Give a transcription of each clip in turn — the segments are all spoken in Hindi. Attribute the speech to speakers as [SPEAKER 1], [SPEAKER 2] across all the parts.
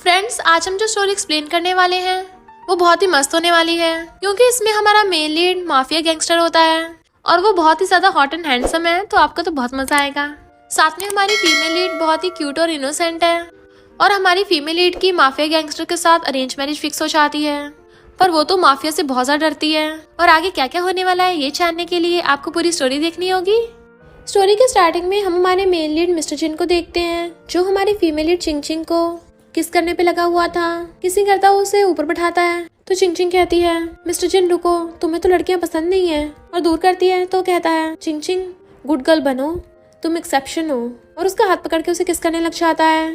[SPEAKER 1] फ्रेंड्स, आज हम जो स्टोरी एक्सप्लेन करने वाले हैं वो बहुत ही मस्त होने वाली है, क्योंकि इसमें हमारा मेन लीड माफिया गैंगस्टर होता है और वो बहुत ही ज्यादा हॉट एंड हैंडसम है, तो आपको तो बहुत मजा आएगा। साथ में हमारी फीमेल लीड बहुत ही क्यूट और इनोसेंट है और हमारी फीमेल लीड की माफिया गैंगस्टर के साथ अरेंज मैरिज फिक्स हो जाती है, पर वो तो माफिया से बहुत ज्यादा डरती है। और आगे क्या क्या होने वाला है ये जानने के लिए आपको पूरी स्टोरी देखनी होगी। स्टोरी के स्टार्टिंग में हम हमारे मेन लीड मिस्टर जिन को देखते हैं, जो हमारी फीमेल लीड चिंग चिंग को किस करने पे लगा हुआ था। किसिंग करता हुआ उसे ऊपर बैठाता है तो चिंग चिंग कहती है, मिस्टर जिन रुको, तुम्हें तो लड़कियां पसंद नहीं है, और दूर करती है तो कहता है, चिंग चिंग गुड गर्ल बनो, तुम एक्सेप्शन हो, और उसका हाथ पकड़ के उसे किस करने लग जाता है।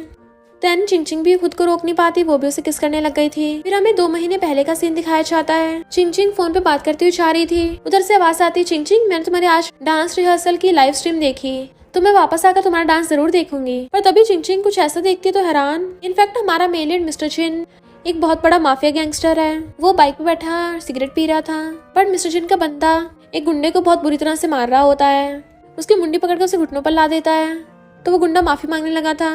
[SPEAKER 1] देन चिंग चिंग भी खुद को रोक नहीं पाती, वो भी उसे किस करने लग गई थी। फिर हमें 2 महीने पहले का सीन दिखाया जाता है। चिंग चिंग फोन पे बात करती हुई जा रही थी, उधर से आवाज आती, चिंग चिंग मैंने तुम्हारे आज डांस रिहर्सल की लाइव स्ट्रीम देखी, तो मैं वापस आकर तुम्हारा डांस जरूर देखूंगी। पर तभी चिंग चिंग कुछ ऐसा देखती है तो हैरान। इनफैक्ट हमारा मेन लीड मिस्टर जिन एक बहुत बड़ा माफिया गैंगस्टर है। वो बाइक पे बैठा सिगरेट पी रहा था, पर मिस्टर जिन का बंदा एक गुंडे को बहुत बुरी तरह से मार रहा होता है। उसकी मुंडी पकड़कर उसे घुटनों पर ला देता है, तो वो गुंडा माफी मांगने लगा था,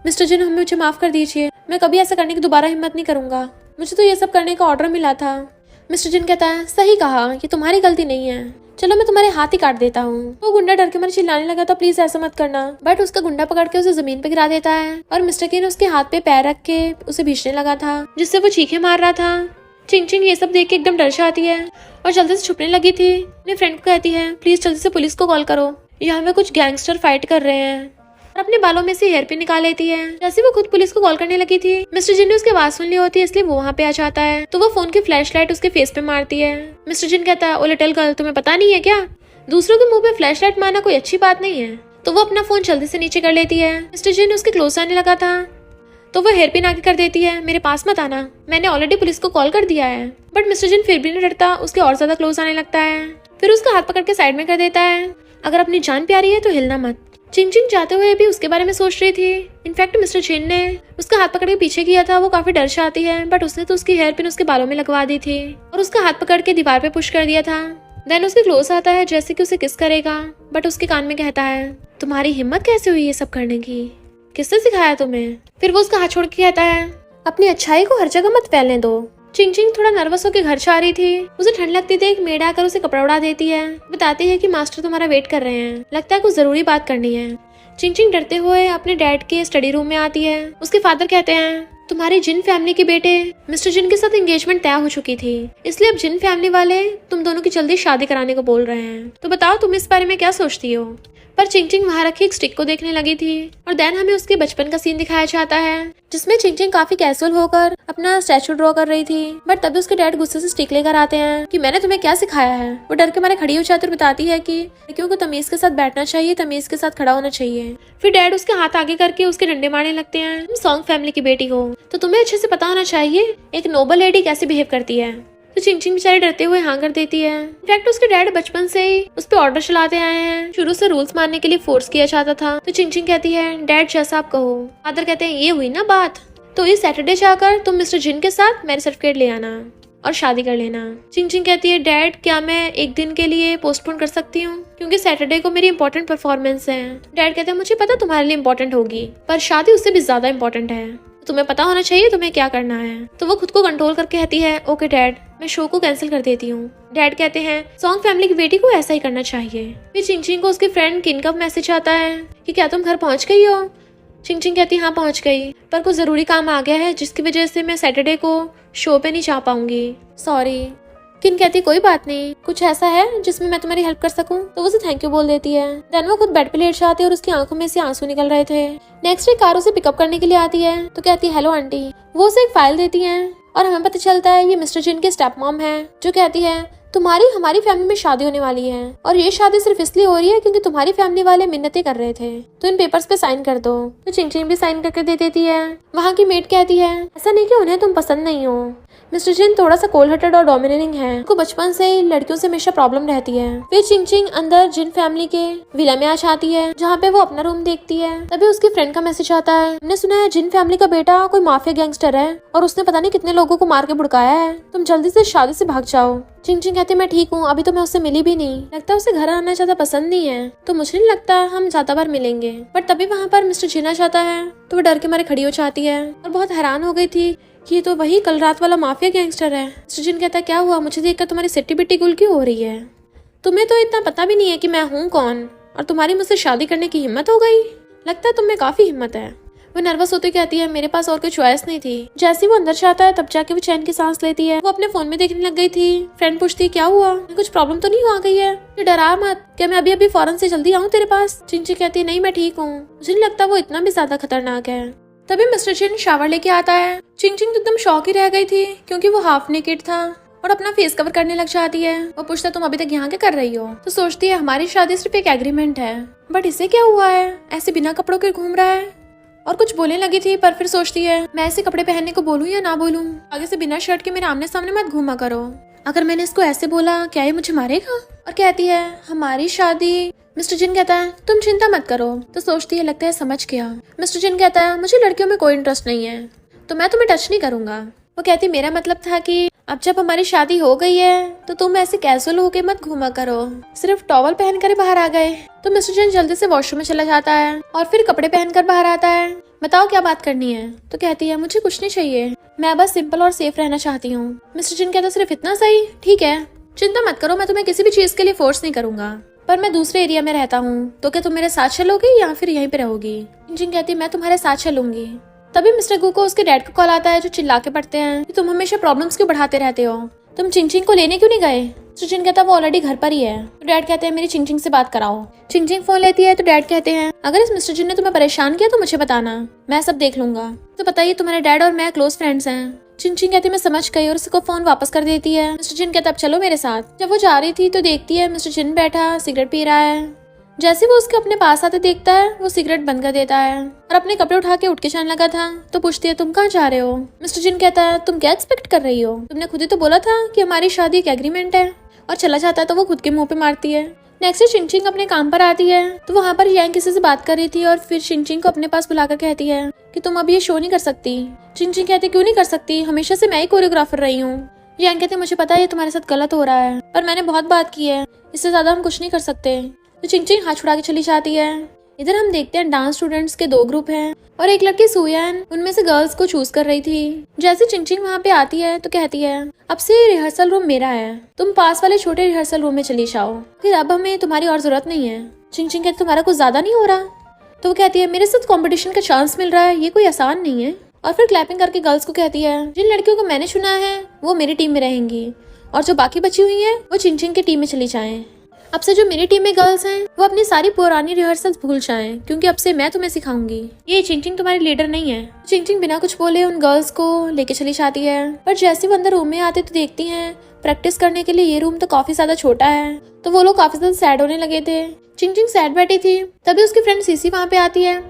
[SPEAKER 1] मिस्टर जिन हमें मुझे माफ कर दीजिए, मैं कभी ऐसा करने की दोबारा हिम्मत नहीं करूंगा, मुझे तो ये सब करने का ऑर्डर मिला था। मिस्टर जिन कहता है, सही कहा, ये तुम्हारी गलती नहीं है, चलो मैं तुम्हारे हाथ ही काट देता हूँ। वो गुंडा डर के मारे चिल्लाने लगा था, प्लीज ऐसा मत करना, बट उसका गुंडा पकड़ के उसे जमीन पे गिरा देता है और मिस्टर किन उसके हाथ पे पैर रख के उसे भींचने लगा था, जिससे वो चीखें मार रहा था। चिंग चिंग ये सब देख के एकदम डर जाती है और जल्दी से छुपने लगी थी। अपने फ्रेंड को कहती है, प्लीज जल्दी से पुलिस को कॉल करो, यहाँ पे कुछ गैंगस्टर फाइट कर रहे हैं, और अपने बालों में से हेयर पिन निकाल लेती है। जैसे वो खुद पुलिस को कॉल करने लगी थी, मिस्टर जिन ने उसकी आवाज सुन ली होती है, इसलिए वो वहाँ पे आ जाता है, तो वो फोन की फ्लैशलाइट उसके फेस पे मारती है। मिस्टर जिन कहता है, ओ लिटिल गर्ल, तुम्हें पता नहीं है क्या, दूसरों के मुंह पे फ्लैशलाइट मारना कोई अच्छी बात नहीं है। तो वो अपना फोन जल्दी से नीचे कर लेती है। मिस्टर जिन उसके क्लोज आने लगा था, तो वो हेयर पिन आगे कर देती है, मेरे पास मत आना, मैंने ऑलरेडी पुलिस को कॉल कर दिया है। बट मिस्टर जिन फिर भी नहीं डरता, उसके और ज्यादा क्लोज आने लगता है। फिर उसका हाथ पकड़ के साइड में कर देता है, अगर अपनी जान प्यारी है तो हिलना मत। चिंग चिंग जाते हुए भी उसके बारे में सोच रही थी। इनफैक्ट मिस्टर जिन ने उसका हाथ पकड़ के पीछे किया था, वो काफी डर जाती है, बट उसने तो उसकी हेयर पिन उसके बालों में लगवा दी थी और उसका हाथ पकड़ के दीवार पे पुश कर दिया था। देन उसके क्लोज आता है जैसे कि उसे किस करेगा, बट उसके कान में कहता है, तुम्हारी हिम्मत कैसे हुई ये सब करने की, किसने सिखाया तुम्हें। फिर वो उसका हाथ छोड़ के कहता है, अपनी अच्छाई को हर जगह मत फैलने दो। चिंग चिंग थोड़ा नर्वस होकर घर जा रही थी, उसे ठंड लगती थी। एक मेड आकर उसे कपड़ा उड़ा देती है, बताती है कि मास्टर तुम्हारा वेट कर रहे हैं, लगता है कुछ जरूरी बात करनी है। चिंग चिंग डरते हुए अपने डैड के स्टडी रूम में आती है। उसके फादर कहते हैं, तुम्हारी जिन फैमिली के बेटे मिस्टर जिन के साथ एंगेजमेंट तय हो चुकी थी, इसलिए अब जिन फैमिली वाले तुम दोनों की जल्दी शादी कराने को बोल रहे हैं, तो बताओ तुम इस बारे में क्या सोचती हो। पर चिंग चिंग वहाँ रखी एक स्टिक को देखने लगी थी और देन हमें उसके बचपन का सीन दिखाया जाता है, जिसमें चिंग चिंग काफी कैजुअल होकर अपना स्टैचू ड्रॉ कर रही थी। बट तभी उसके डैड गुस्से से स्टिक लेकर आते हैं कि मैंने तुम्हें क्या सिखाया है। वो डर के मारे खड़ी हो जाती और बताती है कि लड़कियों को तमीज के साथ बैठना चाहिए, तमीज के साथ खड़ा होना चाहिए। फिर डैड उसके हाथ आगे करके उसके डंडे मारने लगते हैं, तुम सॉन्ग फैमिली की बेटी हो तो तुम्हें अच्छे से पता होना चाहिए एक नोबल लेडी कैसे बिहेव करती है। तो चिंग चिंग बेचारी डरते हुए हाँ कर देती है। इनफैक्ट उसके डैड बचपन से ही उस पर ऑर्डर चलाते आए हैं, शुरू से रूल्स मानने के लिए फोर्स किया जाता था। तो चिंग चिंग कहती है, डैड जैसा आप कहो। फादर कहते हैं, ये हुई ना बात, तो इस सैटरडे जाकर तुम मिस्टर जिन के साथ मैरिज सर्टिफिकेट ले आना और शादी कर लेना। चिंग चिंग कहती है, डैड क्या मैं एक दिन के लिए पोस्टपोन कर सकती हूँ, क्योंकि सैटरडे को मेरी इंपॉर्टेंट परफॉर्मेंस है। डैड कहते हैं, मुझे पता तुम्हारे लिए इंपॉर्टेंट होगी, पर शादी उससे भी ज्यादा इंपॉर्टेंट है, तुम्हें पता होना चाहिए तुम्हें क्या करना है। तो वो खुद को कंट्रोल करके कहती है, ओके डैड, मैं शो को कैंसिल कर देती हूँ। डैड कहते हैं, सॉन्ग फैमिली की बेटी को ऐसा ही करना चाहिए। फिर चिंग चिंग को उसके फ्रेंड किन का मैसेज आता है कि क्या तुम घर पहुंच गई हो। चिंग चिंग कहती है, हाँ पहुंच गई, पर कुछ जरूरी काम आ गया है जिसकी वजह से मैं सैटरडे को शो पे नहीं जा पाऊंगी, सॉरी। किन कहती, कोई बात नहीं, कुछ ऐसा है जिसमें मैं तुम्हारी हेल्प कर सकूं। तो वो उसे थैंक यू बोल देती है। देन वो खुद बेड पे लेट जाती है और उसकी आंखों में से आंसू निकल रहे थे। नेक्स्ट डे कार उसे पिकअप करने के लिए आती है, तो कहती है, हेलो आंटी। वो उसे एक फाइल देती है और हमें पता चलता है ये मिस्टर जिन के स्टेप मॉम है, जो कहती है, तुम्हारी हमारी फैमिली में शादी होने वाली है और ये शादी सिर्फ इसलिए हो रही है क्योंकि तुम्हारी फैमिली वाले मिन्नतें कर रहे थे, तो इन पेपर्स पे साइन कर दो। तो चिंग चिंग भी साइन करके दे देती है। वहाँ की मेड कहती है, ऐसा नहीं कि उन्हें तुम पसंद नहीं हो, मिस्टर जिन थोड़ा सा कोल्ड हार्टेड और डोमिनेटिंग है, उनको बचपन से ही लड़कियों से हमेशा प्रॉब्लम रहती है। फिर चिंग चिंग अंदर जिन फैमिली के विला में आ जाती है, जहाँ पे वो अपना रूम देखती है। तभी उसके फ्रेंड का मैसेज आता है, हमने सुना है जिन फैमिली का बेटा कोई माफिया गैंगस्टर है और उसने पता नहीं कितने लोगों को मार के भुड़काया है, तुम जल्दी से शादी से भाग जाओ। चिंग चिंग कहती है मैं ठीक हूँ, अभी तो मैं उससे मिली भी नहीं, लगता है उसे घर आना ज्यादा पसंद नहीं है, तो मुझे नहीं लगता हम ज्यादा बार मिलेंगे। बट तभी वहाँ पर मिस्टर जिन आ जाता है, तो वो डर के मारे खड़ी हो जाती है और बहुत हैरान हो गई थी कि ये तो वही कल रात वाला माफिया गैंगस्टर है। मिस्टर जिन कहता है क्या हुआ, मुझे देखकर तुम्हारी सिट्टी बिट्टी गुल क्यों हो रही है? तुम्हें तो इतना पता भी नहीं है कि मैं हूँ कौन, और तुम्हारी मुझसे शादी करने की हिम्मत हो गई? लगता है तुम में काफी हिम्मत है। वो नर्वस होती कहती है मेरे पास और कोई चॉइस नहीं थी। जैसे वो अंदर जाता है तब जाके वो चैन की सांस लेती है। वो अपने फोन में देखने लग गई थी। फ्रेंड पूछती क्या हुआ, कुछ प्रॉब्लम तो नहीं हो गई है? डरा मत, क्या मैं अभी अभी फौरन से जल्दी आऊँ तेरे पास? चिंची कहती है नहीं मैं ठीक हूँ, मुझे नहीं लगता वो इतना भी ज्यादा खतरनाक है। तभी मिस्टर चिन शावर लेके आता है। चिंग चिंग एकदम शॉक ही रह गई थी क्योंकि वो हाफ नेकेड था और अपना फेस कवर करने लग जाती है। वो पूछता तुम अभी तक यहाँ क्या कर रही हो? तो सोचती है हमारी शादी सिर्फ एक एग्रीमेंट है, बट इसे क्या हुआ है, ऐसे बिना कपड़ों के घूम रहा है। और कुछ बोलने लगी थी पर फिर सोचती है मैं ऐसे कपड़े पहनने को बोलूं या ना बोलूं, आगे से बिना शर्ट के मेरे आमने सामने मत घूमा करो। अगर मैंने इसको ऐसे बोला क्या ये मुझे मारेगा? और कहती है हमारी शादी। मिस्टर जिन कहता है तुम चिंता मत करो। तो सोचती है लगता है समझ गया। मिस्टर जिन कहता है मुझे लड़कियों में कोई इंटरेस्ट नहीं है, तो मैं तुम्हें टच नहीं करूंगा। वो कहती मेरा मतलब था कि अब जब हमारी शादी हो गई है तो तुम ऐसे कैजुअल होके मत घूमा करो, सिर्फ टॉवल पहन कर बाहर आ गए। तो मिस्टर जैन जल्दी से वॉशरूम में चला जाता है और फिर कपड़े पहनकर बाहर आता है। बताओ क्या बात करनी है? तो कहती है मुझे कुछ नहीं चाहिए, मैं बस सिंपल और सेफ रहना चाहती हूँ। मिस्टर जिन कहता सिर्फ इतना सही, ठीक है चिंता मत करो, मैं तुम्हें किसी भी चीज के लिए फोर्स नहीं करूंगा, पर मैं दूसरे एरिया में रहता हूँ, तो क्या तुम मेरे साथ चलोगी या फिर यहीं पे रहोगी? जिन कहती है मैं तुम्हारे साथ चलूंगी। तभी मिस्टर गू को उसके डैड का कॉल आता है जो चिल्ला के पड़ते हैं कि तुम हमेशा प्रॉब्लम्स क्यों बढ़ाते रहते हो, तुम चिंग चिंग को लेने क्यों नहीं गए? मिस्टर जिन कहता है वो ऑलरेडी घर पर ही है। तो डैड कहते हैं मेरी चिंग चिंग से बात कराओ। चिंग चिंग फोन लेती है तो डैड कहते हैं अगर इस मिस्टर जिन ने तुम्हें परेशान किया तो मुझे बताना, मैं सब देख लूंगा। तो बताइए तुम्हारे डैड और मैं क्लोज फ्रेंड्स हैं। चिंग चिंग कहती मैं समझ गई और उसको फोन वापस कर देती है। मिस्टर जिन कहता अब चलो मेरे साथ। जब वो जा रही थी तो देखती है मिस्टर जिन बैठा सिगरेट पी रहा है। जैसे वो उसके अपने पास आते देखता है वो सिगरेट बंद कर देता है और अपने कपड़े उठा के उठ के जाने लगा था। तो पूछती है तुम कहाँ जा रहे हो? मिस्टर जिन कहता है तुम क्या एक्सपेक्ट कर रही हो, तुमने खुद ही तो बोला था कि हमारी शादी एक एग्रीमेंट है। और चला जाता है तो वो खुद के मुंह पे मारती है। नेक्स्ट डे चिंग चिंग अपने काम पर आती है तो वहाँ पर यांग किसी से बात कर रही थी और फिर चिंग चिंग को अपने पास बुलाकर कहती है कि तुम अब ये शो नहीं कर सकती। चिंग चिंग कहती क्यों नहीं कर सकती, हमेशा से मैं ही कोरियोग्राफर रही हूँ। यांग कहते मुझे पता है ये तुम्हारे साथ गलत हो रहा है, पर मैंने बहुत बात की है, इससे ज्यादा हम कुछ नहीं कर सकते। तो चिंग चिंग हाथ छुड़ा के चली जाती है। इधर हम देखते हैं डांस स्टूडेंट्स के दो ग्रुप हैं और एक लड़की सुयान उनमें से गर्ल्स को चूज कर रही थी। जैसे चिंग चिंग वहाँ पे आती है तो कहती है अब से रिहर्सल रूम मेरा है, तुम पास वाले छोटे रिहर्सल रूम में चली जाओ, फिर अब हमें तुम्हारी और जरूरत नहीं है। चिंग चिंग कहती तुम्हारा कुछ ज्यादा नहीं हो रहा? तो वो कहती है मेरे साथ कॉम्पिटिशन का चांस मिल रहा है, ये कोई आसान नहीं है। और फिर क्लैपिंग करके गर्ल्स को कहती है जिन लड़कियों को मैंने चुना है वो मेरी टीम में रहेंगी और जो बाकी बची हुई है वो चिंग चिंग की टीम में चली जाएं। अब से जो मेरी टीम में गर्ल्स हैं वो अपनी सारी पुरानी रिहर्सल्स भूल जाएं, क्योंकि अब से मैं तुम्हें सिखाऊंगी। ये चिंग चिंग तुम्हारी लीडर नहीं है। चिंग चिंग बिना कुछ बोले उन गर्ल्स को लेके चली जाती है। पर जैसे वो अंदर रूम में आते तो देखती हैं प्रैक्टिस करने के लिए ये रूम तो काफी ज्यादा छोटा है। तो वो लोग काफी ज्यादा सैड होने लगे थे। चिंग चिंग सैड बैठी थी। तभी उसकी फ्रेंड सीसी वहाँ पे आती है।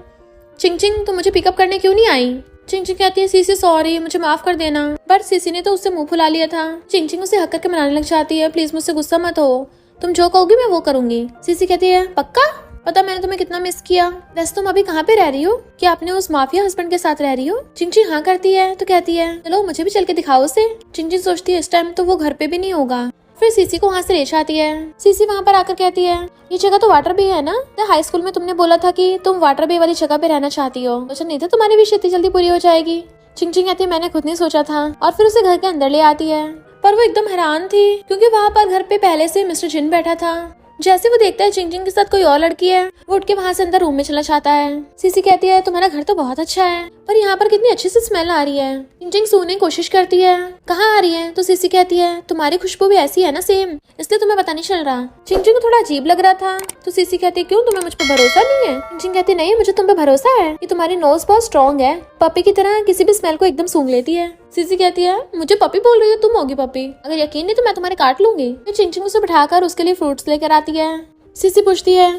[SPEAKER 1] चिंग चिंग तुम मुझे पिकअप करने क्यों नहीं आई? चिंग चिंग कहती है सीसी सॉरी, मुझे माफ कर देना। पर सीसी ने तो उससे मुंह फुला लिया था। चिंग चिंग उसे हक करके मनाने लग जाती है प्लीज मुझसे गुस्सा मत हो, तुम जो कहोगी मैं वो करूंगी। सीसी कहती है पक्का? पता मैंने तुम्हें कितना मिस किया। वैसे तुम अभी कहाँ पे रह रही हो? क्या आपने उस माफिया हस्बैंड के साथ रह रही हो? चिंग चिंग हाँ करती है तो कहती है चलो मुझे भी चल के दिखाओ उसे। चिंग चिंग सोचती है इस टाइम तो वो घर पे भी नहीं होगा। फिर सीसी को वहाँ से ले जाती है। सीसी वहाँ पर आकर कहती है ये जगह तो वाटर बे है ना? हाई स्कूल में तुमने बोला था कि तुम वाटर बे वाली जगह पे रहना चाहती हो, मुझे नहीं था तुम्हारी विश इतनी जल्दी पूरी हो जाएगी। चिंग चिंग कहती है मैंने खुद नहीं सोचा था। और फिर उसे घर के अंदर ले आती है। पर वो एकदम हैरान थी क्योंकि वहाँ पर घर पे पहले से मिस्टर जिन बैठा था। जैसे वो देखता है चिंग चिंग के साथ कोई और लड़की है वो उठ के वहाँ से अंदर रूम में चला जाता है। सीसी कहती है तुम्हारा घर तो बहुत अच्छा है, पर यहाँ पर कितनी अच्छी सी स्मेल आ रही है। चिंग चिंग सूंघने की कोशिश करती है कहाँ आ रही है? तो सीसी कहती है तुम्हारी खुशबू भी ऐसी है ना सेम, इसलिए तुम्हें पता नहीं चल रहा। चिंग चिंग को थोड़ा अजीब लग रहा था। तो सीसी कहती है क्यों तुम्हें मुझ पर भरोसा नहीं है? चिंग चिंग कहती नहीं मुझे तुम पे भरोसा है, ये तुम्हारी नोज बहुत स्ट्रॉन्ग है, पपी की तरह किसी भी स्मेल को एकदम सूंघ लेती है। सीसी कहती है मुझे पपी बोल रही हो, तुम होगी पपी, अगर यकीन नहीं तो मैं तुम्हारे काट लूंगी। फिर चिंग चिंग उसे बिठाकर उसके लिए फ्रूट्स लेकर आती है। सीसी पूछती है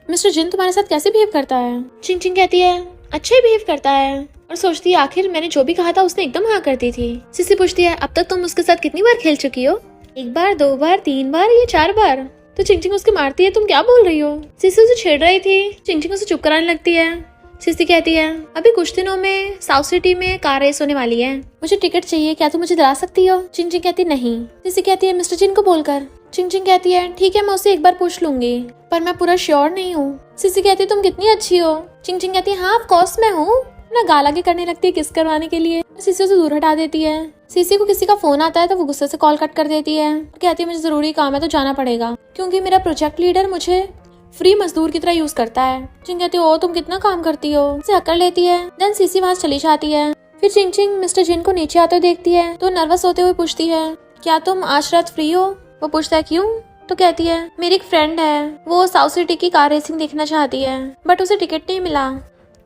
[SPEAKER 1] मिस्टर जिन तुम्हारे साथ कैसे बिहेव करता है? चिंग चिंग कहती है अच्छा ही बिहेव करता है। और सोचती है आखिर मैंने जो भी कहा था उसने एकदम हाँ कर दी थी। सीसी पूछती है अब तक तुम उसके साथ कितनी बार खेल चुकी हो? 1 बार 2 बार 3 बार या 4 बार? तो चिंग चिंग उसके मारती है तुम क्या बोल रही हो? सीसी उसे छेड़ रही थी। चिंग चिंग उसे चुप कराने लगती है सीसी कहती है अभी कुछ दिनों में साउथ सिटी में कार रेस होने वाली है, मुझे टिकट चाहिए, क्या तुम मुझे दिला सकती हो? चिंग चिंग कहती नहीं। सीसी कहती है मिस्टर जिन को बोलकर। चिंग चिंग कहती है ठीक है, मैं उससे एक बार पूछ लूंगी, पर मैं पूरा श्योर नहीं हूँ। सीसी कहती है तुम कितनी अच्छी हो। चिंग चिंग कहती है हाँ ऑफ कोर्स मैं हूँ। ना गाल आगे करने लगती है किस करवाने के लिए। सीसी उसे दूर हटा देती है। सीसी को किसी का फोन आता है तो वो गुस्से से कॉल कट कर देती है। कहती है मुझे जरूरी काम है तो जाना पड़ेगा, क्योंकि मेरा प्रोजेक्ट लीडर मुझे फ्री मजदूर की तरह यूज करता है। चिंग कहती है ओ तुम कितना काम करती हो, उसे हक कर लेती है। देन सीसी वहाँ चली जाती है। फिर चिंग चिंग मिस्टर जिन को नीचे आते हुए देखती है तो नर्वस होते हुए पूछती है क्या तुम आज रात फ्री हो? वो पूछता है क्यों? तो कहती है मेरी एक फ्रेंड है, वो साउथ सिटी की कार रेसिंग देखना चाहती है बट उसे टिकट नहीं मिला,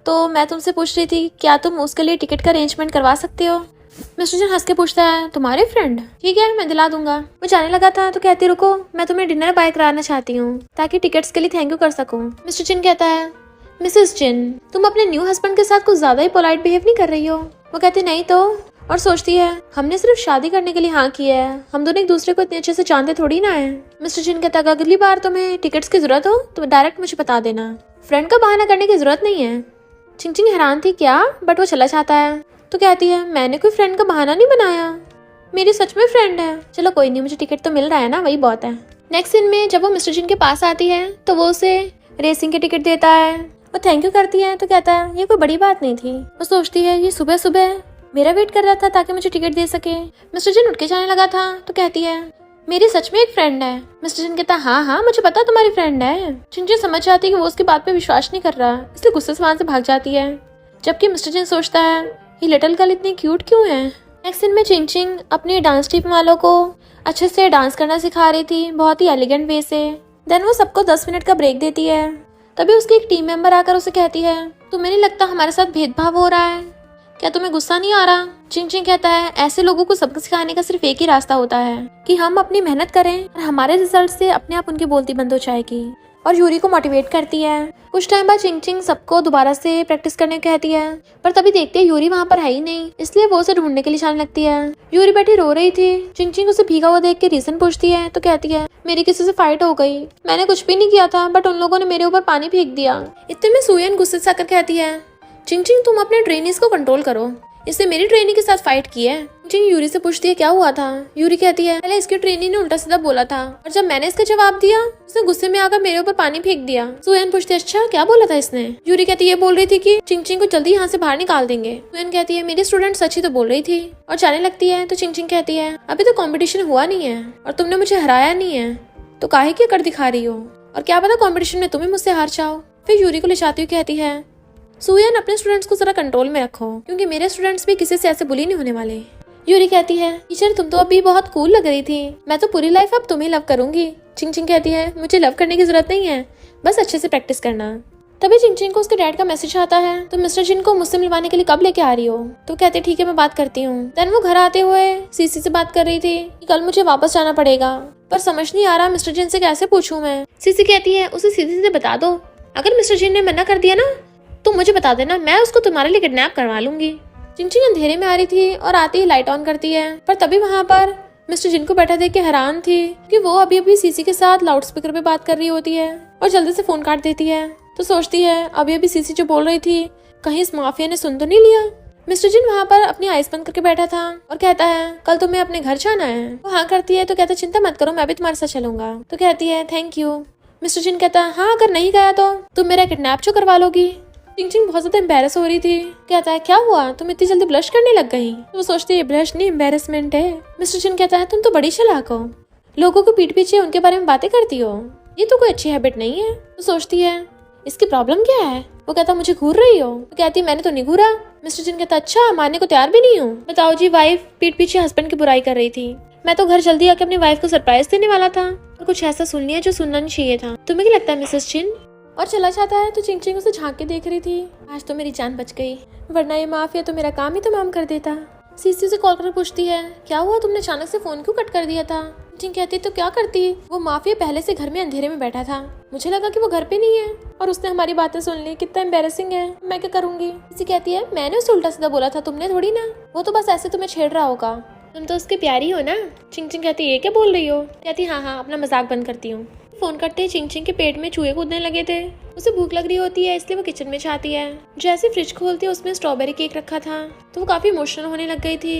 [SPEAKER 1] तो मैं तुमसे पूछ रही थी क्या तुम उसके लिए टिकट का अरेंजमेंट करवा सकते हो? मिस्टर जिन हंस के पूछता है तुम्हारे फ्रेंड? ठीक है मैं दिला दूंगा। वो जाने लगा था तो कहती रुको, मैं तुम्हें डिनर बाय कराना चाहती हूँ ताकि टिकट्स के लिए थैंक यू कर सकूँ। मिस्टर जिन कहता है मिसेस जिन तुम अपने न्यू हस्बैंड के साथ कुछ ज्यादा ही पोलाइट बिहेव नहीं कर रही हो? वो कहती नहीं तो, और सोचती है हमने सिर्फ शादी करने के लिए हाँ किया है, हम दोनों एक दूसरे को इतने अच्छे से जानते थोड़ी ना है। मिस्टर जिन कहता है अगली बार तुम्हें टिकट्स की जरूरत हो तो डायरेक्ट मुझे बता देना, फ्रेंड का बहाना करने की जरूरत नहीं है। चिंग चिंग हैरान थी क्या, बट वो चला जाता है। तो कहती है मैंने कोई फ्रेंड का बहाना नहीं बनाया, मेरी सच में फ्रेंड है। चलो कोई नहीं, मुझे टिकट तो मिल रहा है ना, वही बहुत है। नेक्स्ट सीन में जब वो मिस्टर जिन के पास आती है तो वो उसे रेसिंग के टिकट देता है। वो थैंक यू करती है तो कहता है ये कोई बड़ी बात नहीं थी। वो सोचती है ये सुबह सुबह मेरा वेट कर रहा था ताकि मुझे टिकट दे सके। मिस्टर जिन उठ के जाने लगा था तो कहती है मेरी सच में एक फ्रेंड है। मिस्टर जिन कहता हाँ हाँ मुझे पता तुम्हारी फ्रेंड है। चिंग चिंग समझ जाती है कि वो उसकी बात पे विश्वास नहीं कर रहा, इसलिए गुस्से से वहां से भाग जाती है। जबकि मिस्टर जिन सोचता है ये लिटिल गर्ल इतनी क्यूट क्यों है। नेक्स्ट सीन में चिंग चिंग अपनी डांस टीम वालों को अच्छे से डांस करना सिखा रही थी, बहुत ही एलिगेंट वे से। देन वो सबको 10 मिनट का ब्रेक देती है। तभी उसकी एक टीम मेंबर आकर उसे कहती है तुम्हें नहीं लगता हमारे साथ भेदभाव हो रहा है, क्या तुम्हें गुस्सा नहीं आ रहा? चिंग चिंग कहता है ऐसे लोगों को सबक सिखाने का सिर्फ एक ही रास्ता होता है कि हम अपनी मेहनत करें और हमारे रिजल्ट से अपने आप उनकी बोलती बंद हो जाएगी। और यूरी को मोटिवेट करती है। कुछ टाइम बाद चिंग चिंग सबको दोबारा से प्रैक्टिस करने को कहती है, पर तभी देखते हैं यूरी वहाँ पर है ही नहीं, इसलिए वो उसे ढूंढने के लिए जाने लगती है। यूरी बैठी रो रही थी। चिंग चिंग उसे भीगा हुआ देख के रीजन पूछती है तो कहती है मेरी किसी से फाइट हो गई, मैंने कुछ भी नहीं किया था बट उन लोगों ने मेरे ऊपर पानी फेंक दिया। इतने में सुयन गुस्से से आकर कहती है चिंग चिंग तुम अपने ट्रेनीज को कंट्रोल करो, इसने मेरी ट्रेनी के साथ फाइट की है। चिंग यूरी से पूछती है क्या हुआ था? यूरी कहती है पहले इसकी ट्रेनी ने उल्टा सीधा बोला था और जब मैंने इसका जवाब दिया उसने गुस्से में आकर मेरे ऊपर पानी फेंक दिया। सुयन पूछती है अच्छा क्या बोला था इसने? यूरी कहती है ये बोल रही थी कि चिंग चिंग को जल्दी यहाँ से बाहर निकाल देंगे। सुयन कहती है मेरी स्टूडेंट सच ही तो बोल रही थी, और जाने लगती है। तो चिंग चिंग कहती है अभी तो कॉम्पिटिशन हुआ नहीं है और तुमने मुझे हराया नहीं है, तो काहे की कर दिखा रही हो, और क्या पता कॉम्पिटिशन में तुम्हें मुझसे हार जाओ। फिर यूरी को ले जाती हुई कहती है सुयन अपने स्टूडेंट्स को जरा कंट्रोल में रखो, क्योंकि मेरे स्टूडेंट्स भी किसी से ऐसे बुली नहीं होने वाले। यूरी कहती है टीचर तुम तो अभी बहुत कूल लग रही थी, मैं तो पूरी लाइफ अब तुम्हें लव करूंगी। चिंग चिंग कहती है मुझे लव करने की जरूरत नहीं है, बस अच्छे से प्रैक्टिस करना। तभी चिंग चिंग को उसके डैड का मैसेज आता है तो मिस्टर जिन को मुझसे मिलवाने के लिए कब लेके आ रही हो? तो कहते ठीक है मैं बात करती हूँ। देन वो घर आते हुए सीसी से बात कर रही थी कि कल मुझे वापस जाना पड़ेगा, पर समझ नहीं आ रहा मिस्टर जिन से कैसे पूछूं मैं। सीसी कहती है उसे सीधे सीधे बता दो, अगर मिस्टर जिन ने मना कर दिया ना तो मुझे बता देना, मैं उसको तुम्हारे लिए किडनैप करवा लूंगी। चिंग चिंग अंधेरे में आ रही थी और आते ही लाइट ऑन करती है, पर तभी वहाँ पर मिस्टर जिन को बैठा देख के हैरान थी कि वो अभी अभी सीसी के साथ लाउड स्पीकर पे बात कर रही होती है और जल्दी से फोन काट देती है। तो सोचती है अभी अभी सीसी जो बोल रही थी कहीं इस माफिया ने सुन तो नहीं लिया। मिस्टर जिन वहाँ पर अपनी आइस बंद करके बैठा था और कहता है कल तुम्हें अपने घर जाना है? वो हाँ करती है तो कहता है चिंता मत करो मैं भी तुम्हारे साथ चलूंगा। तो कहती है थैंक यू। मिस्टर जिन कहता है हाँ अगर नहीं गया तो तुम मेरा किडनैप जो करवा लोगी। चिंग चिंग बहुत ज्यादा एम्बेरस हो रही थी। कहता है क्या हुआ तुम इतनी जल्दी ब्लश करने लग गई? तो वो सोचती है ब्लश नहीं एम्बेरसमेंट है। मिस्टर जिन कहता है तुम तो बड़ी चालाक हो, लोगों को पीठ पीछे उनके बारे में बातें करती हो, ये तो कोई अच्छी हैबिट नहीं है। तो सोचती है इसकी प्रॉब्लम क्या है? वो कहता मुझे घूर रही हो? तो कहती मैंने तो नहीं घूरा। मिस्टर जिन कहता अच्छा मानने को तैयार भी नहीं हूँ। बताओ जी वाइफ पीठ पीछे हस्बैंड की बुराई कर रही थी, मैं तो घर जल्दी आके अपनी वाइफ को सरप्राइज देने वाला था और कुछ ऐसा सुन लिया जो सुनना नहीं चाहिए था। तुम्हें क्या लगता है मिसेस जिन? और चला जाता है। तो चिंग चिंग उसे झांक के देख रही थी, आज तो मेरी जान बच गई, वरना ये माफिया तो मेरा काम ही तमाम कर देता। सीसी से कॉल कर पूछती है क्या हुआ तुमने अचानक से फोन क्यों कट कर दिया था? चिंग कहती तो क्या करती, वो माफिया पहले से घर में अंधेरे में बैठा था, मुझे लगा कि वो घर पे नहीं है और उसने हमारी बातें सुन ली, कितना एम्बेरसिंग है, मैं क्या करूंगी। सीसी कहती है मैंने उसे उल्टा सीधा बोला था, तुमने थोड़ी ना, वो तो बस ऐसे तुम्हें छेड़ रहा होगा, तुम तो उसके प्यारी हो ना। चिंग चिंग कहती ये क्या बोल रही हो? कहती हाँ हाँ अपना मजाक बंद करती हूँ। फोन करते ही चिंग चिंग के पेट में चूहे कूदने लगे थे। उसे भूख लग रही होती है इसलिए वो किचन में जाती है। जैसे फ्रिज खोलती है उसमें स्ट्रॉबेरी केक रखा था तो वो काफी इमोशनल होने लग गई थी।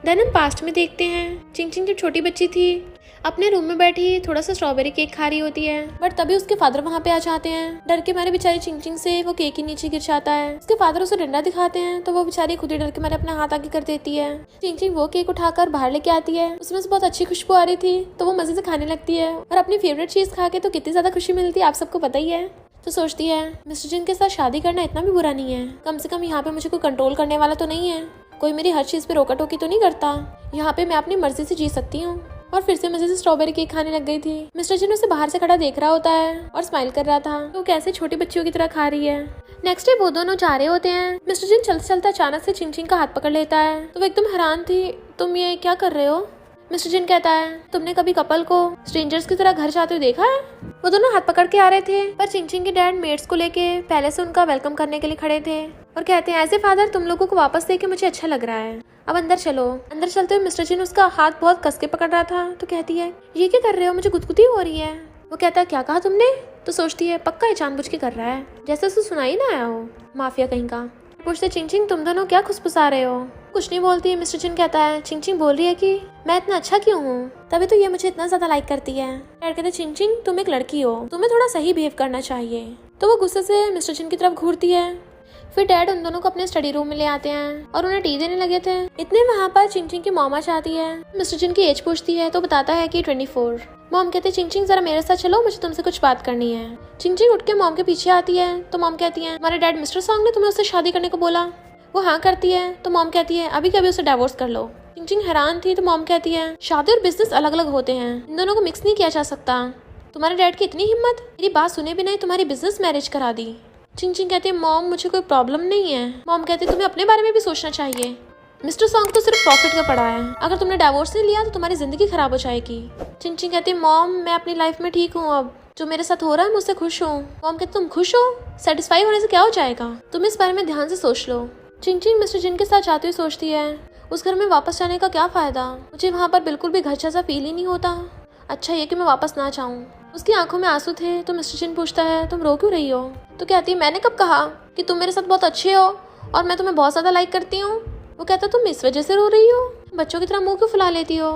[SPEAKER 1] देन हम पास्ट में देखते हैं, चिंग चिंग जब छोटी बच्ची थी अपने रूम में बैठी थोड़ा सा स्ट्रॉबेरी केक खा रही होती है, बट तभी उसके फादर वहाँ पे आ जाते हैं। डर के मारे बेचारी चिंग चिंग से वो केक ही नीचे गिर जाता है। उसके फादर उसे डंडा दिखाते हैं तो वो बेचारी खुद ही डर के मारे अपना हाथ आगे कर देती है। चिंग चिंग वो केक उठाकर बाहर लेके आती है, उसमें से बहुत अच्छी खुशबू आ रही थी तो वो मजे से खाने लगती है और अपनी फेवरेट चीज खा के तो कितनी ज्यादा खुशी मिलती है आप सबको पता ही है। तो सोचती है मिस्टर जिन के साथ शादी करना इतना भी बुरा नहीं है, कम से कम यहाँ पे मुझे कोई कंट्रोल करने वाला तो नहीं है, कोई मेरी हर चीज पे रोका टोकी तो नहीं करता, यहाँ पे मैं अपनी मर्जी से जी सकती हूँ। और फिर से मजे से स्ट्रॉबेरी केक खाने लग गई थी। मिस्टर जिन उसे बाहर से खड़ा देख रहा होता है और स्माइल कर रहा था तो कैसे छोटी बच्चियों की तरह खा रही है। नेक्स्ट डे वो दोनों जा रहे होते हैं। मिस्टर जिन चलते चलते अचानक से चिंग चिंग का हाथ पकड़ लेता है तो वो एकदम हैरान थी, तुम ये क्या कर रहे हो? मिस्टर जिन कहता है तुमने कभी कपल को स्ट्रेंजर्स की तरह घर जाते हुए देखा है? वो दोनों हाथ पकड़ के आ रहे थे पर चिंग चिंग के डैड मेड्स को लेके पहले से उनका वेलकम करने के लिए खड़े थे और कहते हैं ऐसे फादर तुम लोगों को वापस देके मुझे अच्छा लग रहा है, अब अंदर चलो। अंदर चलते हुए मिस्टर जिन उसका हाथ बहुत कस के पकड़ रहा था तो कहती है ये क्या कर रहे हो, मुझे गुदगुदी हो रही है। वो कहता है क्या कहा तुमने? तो सोचती है पक्का ये जानबूझ के कर रहा है, जैसे उसे सुनाई ना आया हो, माफिया कहीं का। पूछते चिंग चिंग तुम दोनों क्या खुसफुसा रहे हो? कुछ नहीं बोलती है। मिस्टर जिन कहता है चिंग चिंग बोल रही है कि मैं इतना अच्छा क्यों हूँ, तभी तो ये मुझे इतना ज्यादा लाइक करती है। डैड कहते चिंग चिंग तुम एक लड़की हो, तुम्हें थोड़ा सही बिहेव करना चाहिए। तो वो गुस्से से मिस्टर जिन की तरफ घूरती है। फिर डैड उन दोनों को अपने स्टडी रूम में ले आते हैं और उन्हें टी देने लगे थे। इतने वहाँ पर चिंग चिंग की मॉमा चाहती है। मिस्टर जिन की एज पूछती है तो बताता है कि 24। मॉम कहते चिंग चिंग जरा मेरे साथ चलो, मुझे तुमसे कुछ बात करनी है। चिंग चिंग उठ के मॉम के पीछे आती है तो मॉम कहती है हमारे डैड मिस्टर सॉन्ग ने तुम्हें उससे शादी करने को बोला? वो हाँ करती है तो मॉम कहती है अभी कभी उसे डिवोर्स कर लो। चिंग चिंग हैरान थी तो मॉम कहती है शादी और बिजनेस अलग अलग होते हैं, इन दोनों को मिक्स नहीं किया जा सकता। तुम्हारे डैड की इतनी हिम्मत, मेरी बात सुने बिना ही तुम्हारी बिजनेस मैरिज करा दी। चिंग चिंग कहती है मॉम मुझे कोई प्रॉब्लम नहीं है। मॉम कहती है तुम्हें अपने बारे में भी सोचना चाहिए, मिस्टर सॉन्ग तो सिर्फ प्रॉफिट का पड़ा है, अगर तुमने डिवोर्स नहीं लिया तो तुम्हारी जिंदगी खराब हो जाएगी। चिंग चिंग कहती है मॉम मैं अपनी लाइफ में ठीक हूँ, अब जो मेरे साथ हो रहा है मुझसे खुश हूँ। मॉम कहती तुम खुश हो? सेटिस्फाई होने से क्या हो जाएगा, तुम इस बारे में ध्यान से सोच लो। चिंग चिंग मिस्टर जिन के साथ जाते हुए सोचती है उस घर में वापस जाने का क्या फायदा, मुझे वहाँ पर बिल्कुल भी घर जैसा फील ही नहीं होता, अच्छा ये कि मैं वापस ना जाऊँ। उसकी आंखों में आंसू थे तो मिस्टर जिन पूछता है तुम रो क्यों रही हो? तो कहती है मैंने कब कहा कि तुम मेरे साथ बहुत अच्छे हो और मैं तुम्हें बहुत ज्यादा लाइक करती हूँ। वो कहता तुम इस वजह से रो रही हो, बच्चों की तरह मुंह क्यों फुला लेती हो?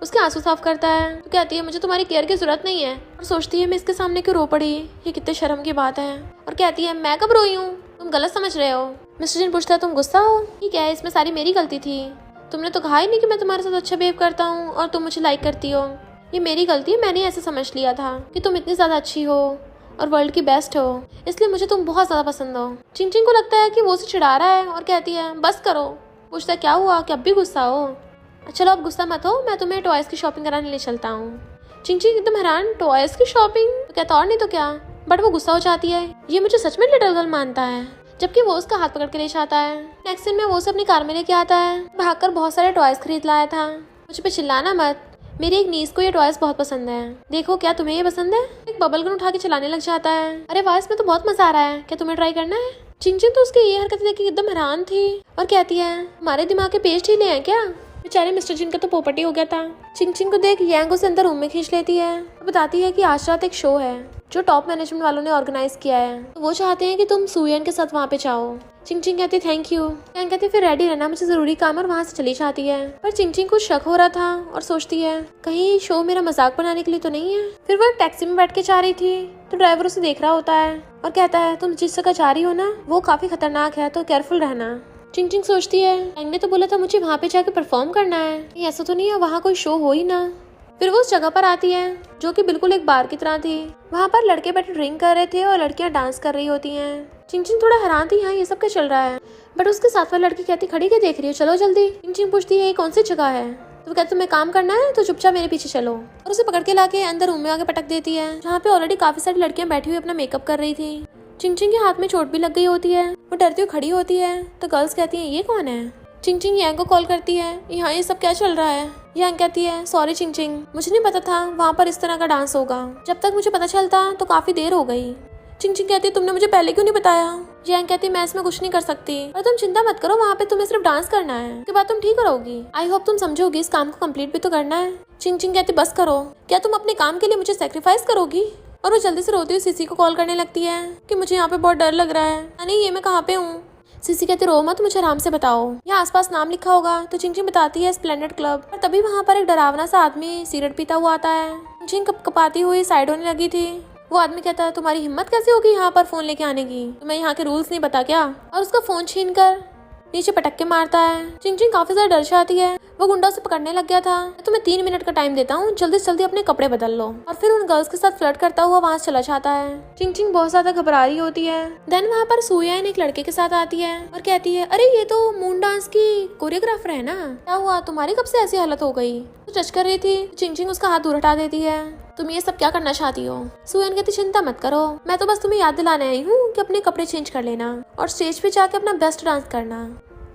[SPEAKER 1] उसके आंसू साफ करता है तो कहती है मुझे तुम्हारी केयर की जरूरत नहीं है। और सोचती है मैं इसके सामने क्यों रो पड़ी, ये कितने शर्म की बात है। और कहती है मैं कब रोई हूँ, तुम गलत समझ रहे हो। मिस्टर जिन पूछता है तुम गुस्सा हो? ठीक है इसमें सारी मेरी गलती थी, तुमने तो कहा ही नहीं कि मैं तुम्हारे साथ अच्छा बिहेव करता हूँ और तुम मुझे लाइक करती हो, ये मेरी गलती है, मैंने ऐसे समझ लिया था कि तुम इतनी ज्यादा अच्छी हो और वर्ल्ड की बेस्ट हो, इसलिए मुझे तुम बहुत ज्यादा पसंद हो। चिंग चिंग को लगता है कि वो उसे चिढ़ा रहा है और कहती है बस करो। पूछता है क्या हुआ, कि अब भी गुस्सा हो? चलो अब गुस्सा मत हो, मैं तुम्हें टॉयज की शॉपिंग कराने ले चलता हूँ। चिंग चिंग एकदम हैरान, टॉयज की शॉपिंग? तो कहता और नहीं तो क्या, बट वो गुस्सा हो जाती है, ये मुझे सच में लिटिल गर्ल मानता है, जबकि वो उसका हाथ पकड़ के ले जाता है। नेक्स्ट दिन में वो उसे अपनी कार में लेके आता है, भागकर बहुत सारे टॉयज खरीद लाया था। मुझ पे चिल्लाना मत, मेरी एक नीस को ये टॉयज बहुत पसंद है, देखो क्या तुम्हें ये पसंद है? एक बबल गन उठा के चलाने लग जाता है। अरे वाह इसमें तो बहुत मजा आ रहा है, क्या तुम्हें ट्राई करना है? चिंग चिंग तो उसकी ये हरकत देख के एकदम हैरान थी और कहती है हमारे दिमाग के पेज ढीले हैं क्या? बेचारे मिस्टर जिन का तो पोपटी हो गया था। चिंग चिंग को देख यांग उसे अंदर रूम में खींच लेती है और बताती है कि आज रात एक शो है जो टॉप मैनेजमेंट वालों ने ऑर्गेनाइज किया है, तो वो चाहते हैं कि तुम सुयन के साथ वहाँ पे जाओ। चिंग चिंग कहती थैंक यू। यांग कहती फिर रेडी रहना, मुझे जरूरी काम और वहाँ से चली जाती है। पर चिंग चिंग को शक हो रहा था और सोचती है कहीं शो मेरा मजाक बनाने के लिए तो नहीं है। फिर वो एक टैक्सी में बैठ के जा रही थी तो ड्राइवर उसे देख रहा होता है और कहता है तुम जिस जगह जा रही हो ना वो काफी खतरनाक है, तो केयरफुल रहना। चिंग चिंग सोचती है यांग ने तो बोला था मुझे वहाँ पे जाके परफॉर्म करना है, ऐसा तो नहीं है वहाँ कोई शो हो ही ना। फिर वो उस जगह पर आती है जो कि बिल्कुल एक बार की तरह थी। वहाँ पर लड़के बैठे ड्रिंक कर रहे थे और लड़कियां डांस कर रही होती हैं। चिंग चिंग थोड़ा हैरान थी यहाँ ये सब क्या चल रहा है, बट उसके साथ वाली लड़की कहती खड़ी क्या देख रही हो, चलो जल्दी। चिंग चिंग पूछती है ये कौन सी जगह है? तो वो कहती तुम्हें काम करना है तो चुपचाप मेरे पीछे चलो, और उसे पकड़ के लाके अंदर रूम में आके पटक देती है जहाँ पे ऑलरेडी काफी सारी लड़कियां बैठी हुई अपना मेकअप कर रही थी। चिंग चिंग के हाथ में चोट भी लग गई होती है, वो डरती हुई खड़ी होती है तो गर्ल्स कहती है ये कौन है? चिंग चिंग यांग को कॉल करती है यहाँ ये सब क्या चल रहा है? यांग कहती है सॉरी चिंग चिंग, मुझे नहीं पता था वहाँ पर इस तरह का डांस होगा, जब तक मुझे पता चलता तो काफी देर हो गई। चिंग चिंग कहती है तुमने मुझे पहले क्यों नहीं बताया? जियांग कहती मैं इसमें कुछ नहीं कर सकती, और तुम चिंता मत करो, वहाँ पे तुम्हें सिर्फ डांस करना है, उसके बाद तुम ठीक रहोगी। आई होप तुम समझोगी, इस काम को कंप्लीट भी तो करना है। चिंग चिंग कहती बस करो, क्या तुम अपने काम के लिए मुझे सेक्रीफाइस करोगी? और वो जल्दी से रोती हुई सीसी को कॉल करने लगती है कि मुझे यहाँ पे बहुत डर लग रहा है। नहीं ये मैं कहाँ पे हूँ? सीसी कहती रो मत, मुझे आराम से बताओ, यहाँ आसपास नाम लिखा होगा। तो चिंग चिंग बताती है स्प्लेंडेड क्लब। और तभी वहाँ पर एक डरावना सा आदमी सिगरेट पीता हुआ आता है। चिंग कपाती हुई साइड होने लगी थी। वो आदमी कहता है तुम्हारी हिम्मत कैसे होगी यहाँ पर फोन लेके आने की, तुम्हें यहाँ के रूल्स नहीं पता क्या? और उसका फोन छीन कर नीचे पटक के मारता है। चिंग चिंग काफी ज्यादा डर जाती है। वो गुंडा उसे पकड़ने लग गया था। तुम्हें 3 मिनट का टाइम देता हूँ, जल्दी से जल्दी अपने कपड़े बदल लो। और फिर उन गर्ल्स के साथ फ्लर्ट करता हुआ वहाँ से चला जाता है। चिंग चिंग बहुत ज्यादा घबरा रही होती है। देन वहाँ पर सुयन एक लड़के के साथ आती है और कहती है अरे ये तो मून डांस की कोरियोग्राफर है ना, क्या हुआ तुम्हारी कब से ऐसी हालत हो गई? तो टच कर रही थी। चिंग चिंग उसका हाथ दूर हटा देती है। तुम ये सब क्या करना चाहती हो? सुयन कहती चिंता मत करो, मैं तो बस तुम्हें याद दिलाने आई हूँ कि अपने कपड़े चेंज कर लेना और स्टेज पे जाके अपना बेस्ट डांस करना।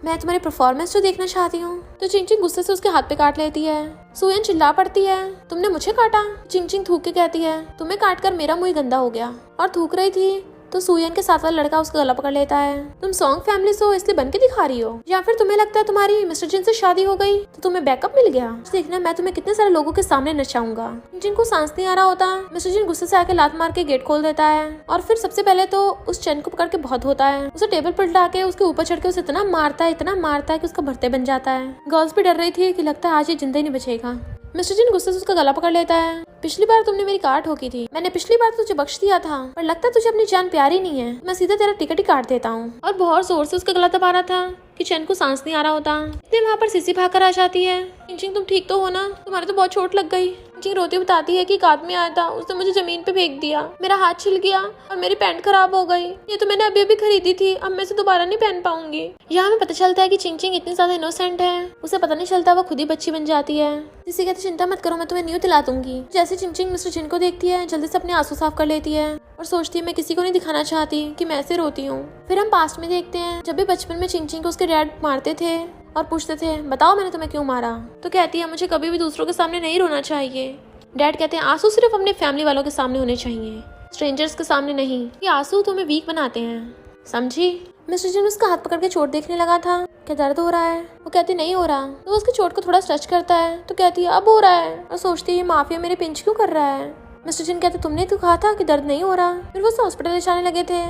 [SPEAKER 1] मैं तुम्हारी परफॉर्मेंस जो देखना चाहती हूँ। तो चिंग चिंग गुस्से से उसके हाथ पे काट लेती है। सुयन चिल्ला पड़ती है तुमने मुझे काटा? चिंग चिंग थूक के कहती है तुम्हें काट कर मेरा मुंह गंदा हो गया। और थूक रही थी तो सुयन के साथ वाला लड़का उसका गला पकड़ लेता है। तुम सॉन्ग फैमिली से हो इसलिए बन के दिखा रही हो, या फिर तुम्हें लगता है तुम्हारी मिस्टर जिन से शादी हो गई तो तुम्हें बैकअप मिल गया? देखना मैं तुम्हें कितने सारे लोगों के सामने नचाऊंगा। जिनको सांस नहीं आ रहा होता, मिस्टर जिन गुस्से से आके लात मार के गेट खोल देता है। और फिर सबसे पहले तो उस चैन को पकड़ के बहुत धोता है, उसे टेबल पर लटा के उसके ऊपर चढ़ के उसे इतना मारता है कि उसका भर्ते बन जाता है। गर्ल्स भी डर रही थी कि लगता है आज ये जिंदा ही नहीं बचेगा। मिस्टर जिन गुस्से से उसका गला पकड़ लेता है। पिछली बार तुमने मेरी कार ठोकी थी, मैंने पिछली बार तुझे बख्श दिया था, पर लगता है तुझे अपनी जान प्यारी नहीं है, मैं सीधा तेरा टिकट ही काट देता हूँ। और बहुत जोर से उसका गला दबा रहा था कि चैन को सांस नहीं आ रहा होता। इतने वहाँ पर सीसी भाग कर आ जाती है। चिंग तुम ठीक तो हो ना? तुम्हारे तो बहुत चोट लग गई। चिंग रोती बताती है कि एक आदमी आया था, उसने मुझे जमीन पे फेंक दिया, मेरा हाथ छिल गया और मेरी पैंट खराब हो गई। ये तो मैंने अभी अभी खरीदी थी, अब मैं इसे दोबारा नहीं पहन पाऊंगी। यहाँ हमें पता चलता है कि चिंग चिंग इतनी ज्यादा इनोसेंट है, उसे पता नहीं चलता वो खुद ही बच्ची बन जाती है। जिसे कहते चिंता मत करो, मैं तुम्हें न्यू दिला दूंगी। जैसे चिंग चिंग मिस्टर जिन को देखती है जल्दी से अपने आंसू साफ कर लेती है और सोचती है मैं किसी को नहीं दिखाना चाहती कि मैं ऐसे रोती हूँ। फिर हम पास्ट में देखते हैं जब भी बचपन में चिंग चिंग को उसके डैड मारते थे और पूछते थे बताओ मैंने तुम्हें क्यों मारा, तो कहती है मुझे कभी भी दूसरों के सामने नहीं रोना चाहिए। डैड कहते हैं आंसू सिर्फ अपने फैमिली वालों के सामने होने चाहिए, स्ट्रेंजर्स के सामने नहीं। ये आंसू तुम्हें वीक बनाते हैं, समझी? मिस्टर जिन उसका हाथ पकड़ के चोट देखने लगा था। क्या दर्द हो रहा है? वो कहती नहीं हो रहा। तो उसकी चोट को थोड़ा स्ट्रेच करता है तो कहती है अब हो रहा है, और सोचती है माफिया मेरे पिंच क्यों कर रहा है। मिस्टर जिन कहते तुमने तो कहा था कि दर्द नहीं हो रहा। फिर वो उसे हॉस्पिटल ले जाने लगे थे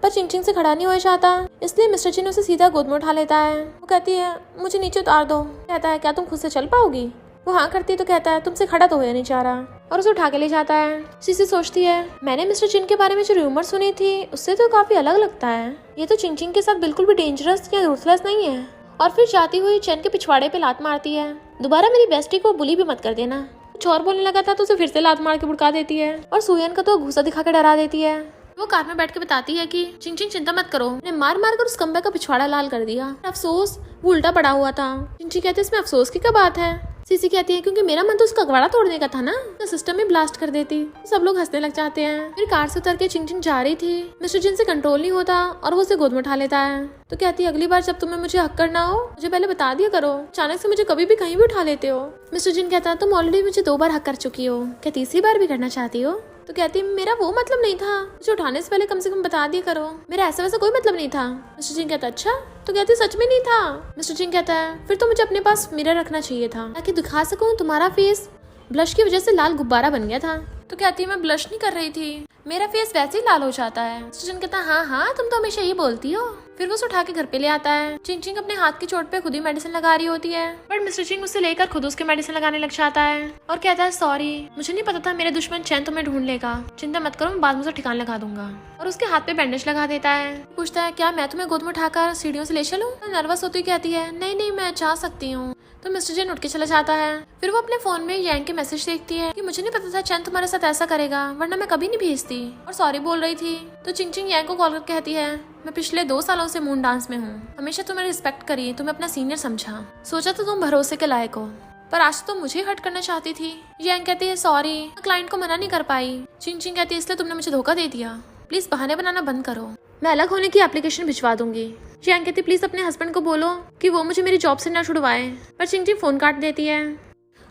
[SPEAKER 1] पर चिंग चिंग से खड़ा नहीं हो जाता, इसलिए मिस्टर जिन उसे सीधा गोद में उठा लेता है। वो कहती है मुझे नीचे उतार दो। कहता है क्या तुम खुद से चल पाओगी? वो हाँ करती है तो कहता है तुमसे खड़ा तो हो नहीं चाह रहा, और उसे उठा के ले जाता है। सीसी सोचती है मैंने मिस्टर जिन के बारे में जो रूमर सुनी थी उससे तो काफी अलग लगता है, ये तो चिंग चिंग के साथ बिल्कुल भी डेंजरस या रूथलेस नहीं है। और फिर जाती हुई चैन के पिछवाड़े पे लात मारती है। दोबारा मेरी बेस्टी को बुली भी मत कर देना। कुछ और बोलने लगा था तो उसे फिर से लात मार के भुड़का देती है और सुयन का तो घूसा दिखा के डरा देती है। वो कार में बैठ के बताती है कि चिंग चिंग चिंता मत करो, मैंने मार मार कर उस कम्बे का पिछवाड़ा लाल कर दिया। अफसोस वो उल्टा पड़ा हुआ था। चिंग चिंग कहते इसमें अफसोस की क्या बात है? सीसी कहती है क्योंकि मेरा मन तो उसका अगवाड़ा तोड़ने का था ना, तो सिस्टम ही ब्लास्ट कर देती। सब लोग हंसने लग जाते हैं। फिर कार से उतर के चिंग चिंग जा रही थी। मिस्टर जिन से कंट्रोल नहीं होता और वो उसे गोद में उठा लेता है। तो कहती है अगली बार जब तुम्हें मुझे हक करना हो मुझे पहले बता दिया करो, अचानक से मुझे कभी भी कहीं भी उठा लेते हो। मिस्टर जिन कहता है तुम ऑलरेडी मुझे 2 बार हक कर चुकी हो, क्या तीसरी बार भी करना चाहती हो? तो कहती मेरा वो मतलब नहीं था, मुझे उठाने से पहले कम से कम बता दिया करो, मेरा ऐसा वैसा कोई मतलब नहीं था। मिस्टर जिन कहता अच्छा? तो कहती सच में नहीं था। मिस्टर जिन कहता है फिर तो मुझे अपने पास मिरर रखना चाहिए था ताकि दिखा सकूं तुम्हारा फेस ब्लश की वजह से लाल गुब्बारा बन गया था। तो कहती है मैं ब्लश नहीं कर रही थी, मेरा फेस वैसे ही लाल हो जाता है। मिस्टर जिन कहता हाँ हाँ तुम तो हमेशा ये बोलती हो। फिर वो उसे उठा के घर पे ले आता है। चिंग चिंग अपने हाथ की चोट पे खुद ही मेडिसिन लगा रही होती है, बट मिस्टर चिंग उसे लेकर खुद उसके मेडिसिन लगाने लग जाता है और कहता है सॉरी मुझे नहीं पता था मेरे दुश्मन चैन तुम्हें ढूंढ लेगा, चिंता मत करो मैं बाद में उसे ठिकाना लगा दूंगा। और उसके हाथ पे बैंडेज लगा देता है। पूछता है क्या मैं तुम्हें गोद में उठाकर सीढ़ियों से ले चलूं? नर्वस होती कहती है नहीं नहीं मैं जा सकती हूँ। तो मिस्टर जिन उठ के चला जाता है। फिर वो अपने फोन में यांग के मैसेज देखती है कि मुझे नहीं पता था चैन तुम्हारे साथ ऐसा करेगा, वरना मैं कभी नहीं भेजती, और सॉरी बोल रही थी। तो चिंग चिंग यांग को कॉल करके कहती है मैं पिछले 2 सालों से मून डांस में हूँ, हमेशा तुम्हें रिस्पेक्ट करी, तुम्हें अपना सीनियर समझा, सोचा तो तुम भरोसे के लायक हो, पर आज तो मुझे हर्ट करना चाहती थी। यांग कहती है सॉरी मैं क्लाइंट को मना नहीं कर पाई। चिंग चिंग कहती है इसलिए तुमने मुझे धोखा दे दिया, प्लीज बहाने बनाना बंद करो, मैं अलग होने की एप्लीकेशन भिजवा दूंगी। यांग कहती प्लीज अपने हस्बैंड को बोलो कि वो मुझे मेरी जॉब से ना छुड़वाए, पर चिंग चिंग फोन काट देती है